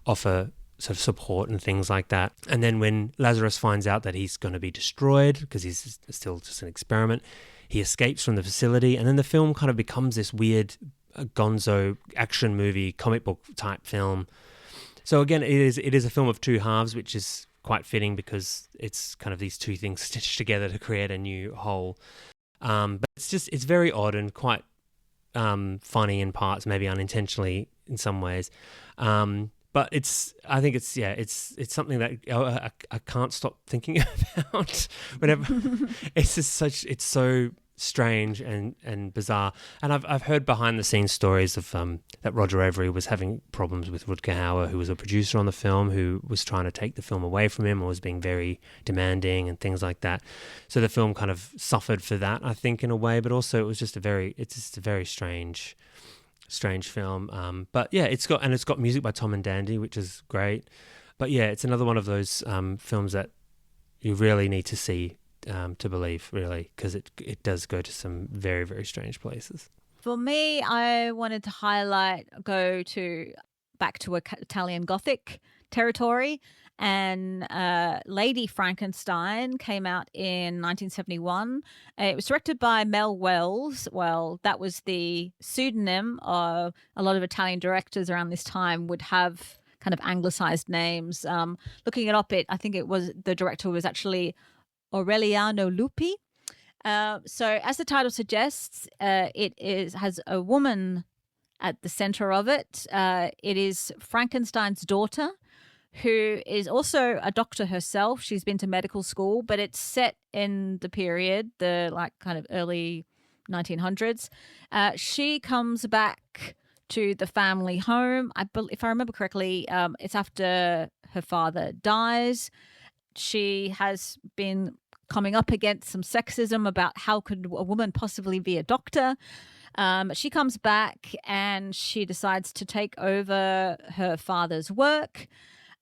offer sort of support and things like that. And then when Lazarus finds out that he's going to be destroyed because he's still just an experiment, he escapes from the facility, and then the film kind of becomes this weird gonzo action movie, comic book type film. So again, it is a film of two halves, which is quite fitting because it's kind of these two things stitched together to create a new whole. But it's very odd and quite funny in parts, maybe unintentionally in some ways. But I think it's something that I can't stop thinking about whenever. It's so strange and bizarre. And I've heard behind the scenes stories of that Roger Avary was having problems with Rutger Hauer, who was a producer on the film, who was trying to take the film away from him or was being very demanding and things like that. So the film kind of suffered for that, I think, in a way. But also, it's just a very strange film. But yeah, it's got music by Tom and Dandy, which is great. But yeah, it's another one of those films that you really need to see to believe, really, because it does go to some very, very strange places. For me, I wanted to go back to Italian Gothic territory, and Lady Frankenstein came out in 1971. It was directed by Mel Wells. Well, that was the pseudonym of a lot of Italian directors around this time would have kind of anglicized names. Looking it up, I think it was the director was actually Aureliano Lupi. So as the title suggests, it has a woman at the center of it. It is Frankenstein's daughter, who is also a doctor herself. She's been to medical school, but it's set in the period, the kind of early 1900s. She comes back to the family home. If I remember correctly, it's after her father dies. She has been coming up against some sexism about how could a woman possibly be a doctor. She comes back and she decides to take over her father's work.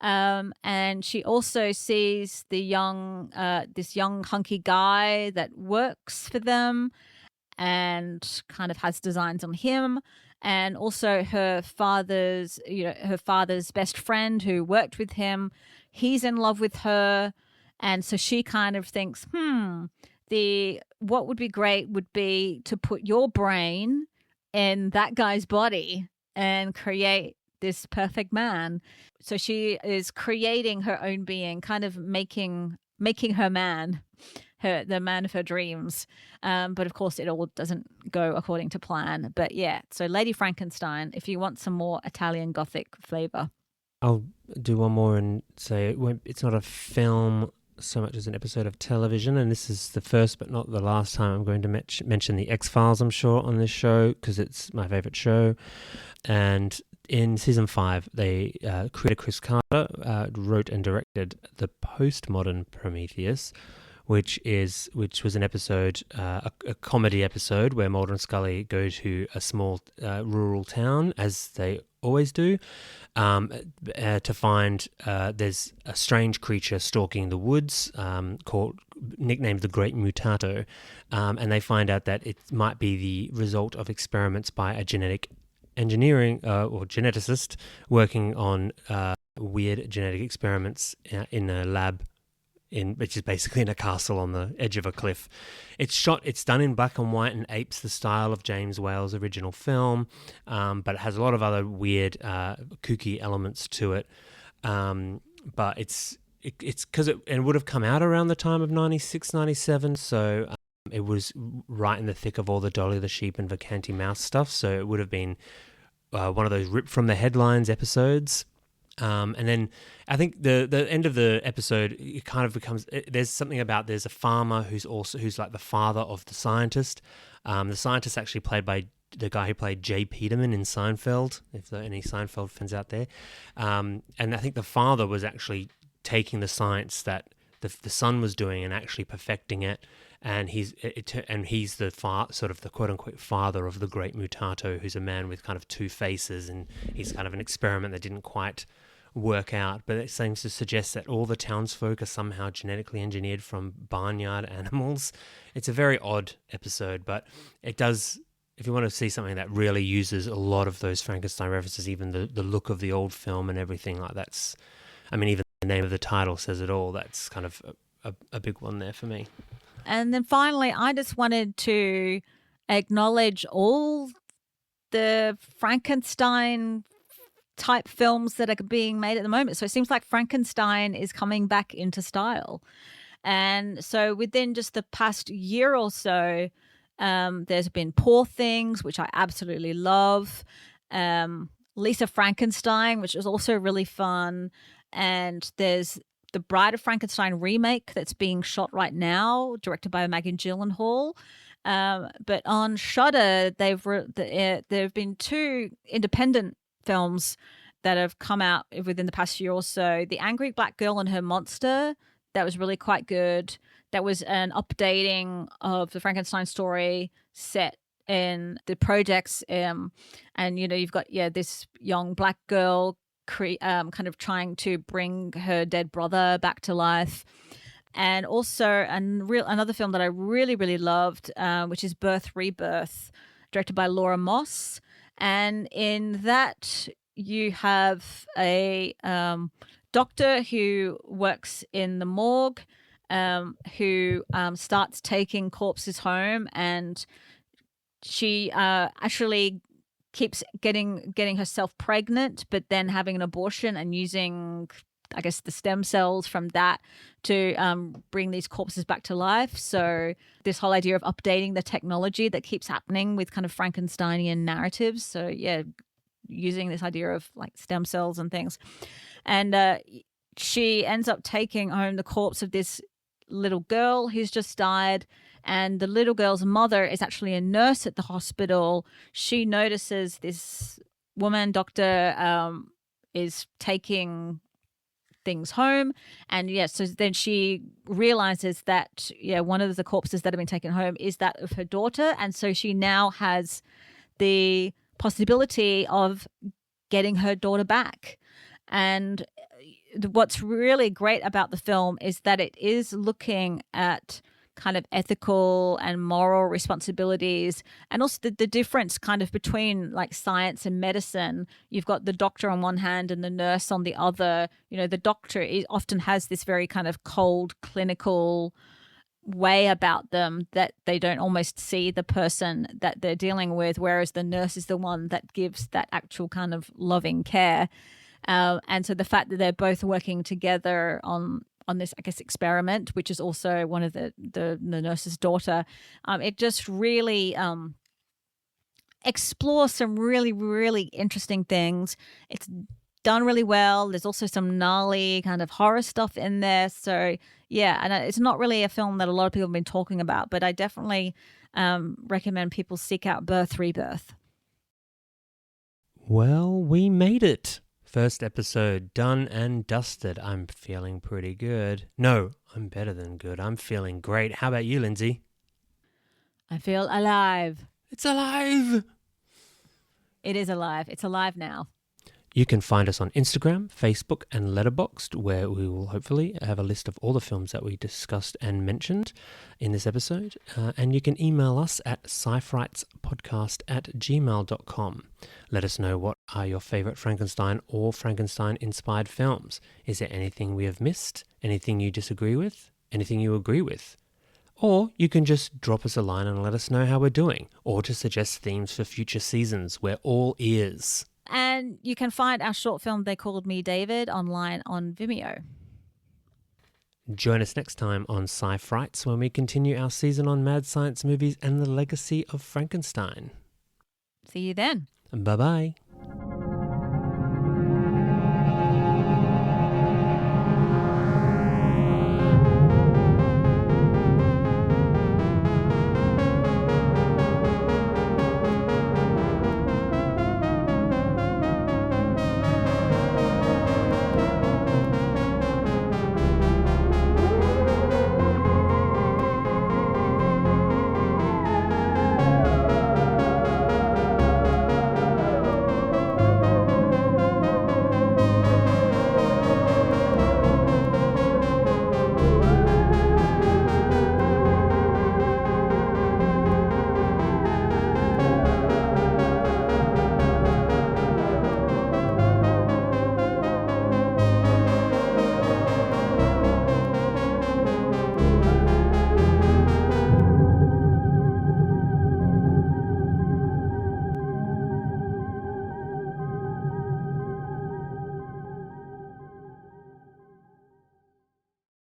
And she also sees this young hunky guy that works for them and kind of has designs on him. And also her father's best friend who worked with him, he's in love with her. And so she kind of thinks, what would be great would be to put your brain in that guy's body and create this perfect man. So she is creating her own being, kind of making her man, the man of her dreams. But of course, it all doesn't go according to plan. But yeah, so Lady Frankenstein, if you want some more Italian Gothic flavor. I'll do one more and say it's not a film so much as an episode of television, and this is the first but not the last time I'm going to mention the X-Files, I'm sure, on this show, because it's my favourite show. And in season 5, creator Chris Carter wrote and directed the postmodern Prometheus, which was an episode, a comedy episode where Mulder and Scully go to a small rural town, as they always do, to find there's a strange creature stalking the woods, nicknamed the Great Mutato, and they find out that it might be the result of experiments by a genetic engineering or geneticist working on weird genetic experiments in a lab, which is basically in a castle on the edge of a cliff. It's done in black and white and apes the style of James Whale's original film, but it has a lot of other weird, kooky elements to it. But it's because it would have come out around the time of 96, 97, so it was right in the thick of all the Dolly the Sheep and Vacanti Mouse stuff, so it would have been one of those ripped from the headlines episodes. And then I think the end of the episode, it kind of becomes, there's something about, there's a farmer who's like the father of the scientist. The scientist actually played by the guy who played Jay Peterman in Seinfeld, if there are any Seinfeld fans out there. And I think the father was actually taking the science that the son was doing and actually perfecting it. And he's the sort of the quote unquote father of the Great Mutato, who's a man with kind of two faces, and he's kind of an experiment that didn't quite work out. But it seems to suggest that all the townsfolk are somehow genetically engineered from barnyard animals. It's a very odd episode, but it does. If you want to see something that really uses a lot of those Frankenstein references, even the look of the old film and everything like that's, I mean, even the name of the title says it all. That's kind of a big one there for me. And then finally, I just wanted to acknowledge all the Frankenstein type films that are being made at the moment. So it seems like Frankenstein is coming back into style. And so within just the past year or so, there's been Poor Things, which I absolutely love. Lisa Frankenstein, which is also really fun. And there's the Bride of Frankenstein remake that's being shot right now, directed by Maggie Gyllenhaal. But on Shudder, there have been 2 independent films that have come out within the past year or so. The Angry Black Girl and Her Monster, that was really quite good. That was an updating of the Frankenstein story set in the projects. And, you've got, this young black girl kind of trying to bring her dead brother back to life. And also another film that I really, really loved, which is Birth, Rebirth, directed by Laura Moss. And in that, you have a doctor who works in the morgue, who starts taking corpses home, and she actually keeps getting herself pregnant, but then having an abortion and using, I guess, the stem cells from that to bring these corpses back to life. So this whole idea of updating the technology that keeps happening with kind of Frankensteinian narratives. So yeah, using this idea of like stem cells and things. And she ends up taking home the corpse of this little girl who's just died, and the little girl's mother is actually a nurse at the hospital. She notices this woman doctor is taking things home. And so then she realizes that one of the corpses that have been taken home is that of her daughter, and so she now has the possibility of getting her daughter back. And what's really great about the film is that it is looking at kind of ethical and moral responsibilities, and also the difference kind of between like science and medicine. You've got the doctor on one hand and the nurse on the other. The doctor often has this very kind of cold, clinical way about them that they don't almost see the person that they're dealing with, whereas the nurse is the one that gives that actual kind of loving care. And so the fact that they're both working together on this, I guess, experiment, which is also one of the nurse's daughter, it just really explores some really, really interesting things. It's done really well. There's also some gnarly kind of horror stuff in there. So, and it's not really a film that a lot of people have been talking about, but I definitely recommend people seek out Birth, Rebirth. Well, we made it. First episode done and dusted. I'm feeling pretty good. No, I'm better than good. I'm feeling great. How about you, Lindsay? I feel alive. It's alive! It is alive. It's alive now. You can find us on Instagram, Facebook, and Letterboxd, where we will hopefully have a list of all the films that we discussed and mentioned in this episode. And you can email us at scifrightspodcast@gmail.com. Let us know what are your favourite Frankenstein or Frankenstein-inspired films. Is there anything we have missed? Anything you disagree with? Anything you agree with? Or you can just drop us a line and let us know how we're doing, or to suggest themes for future seasons. We're all ears. And you can find our short film, They Called Me David, online on Vimeo. Join us next time on Sci-Frights when we continue our season on mad science movies and the legacy of Frankenstein. See you then. Bye-bye.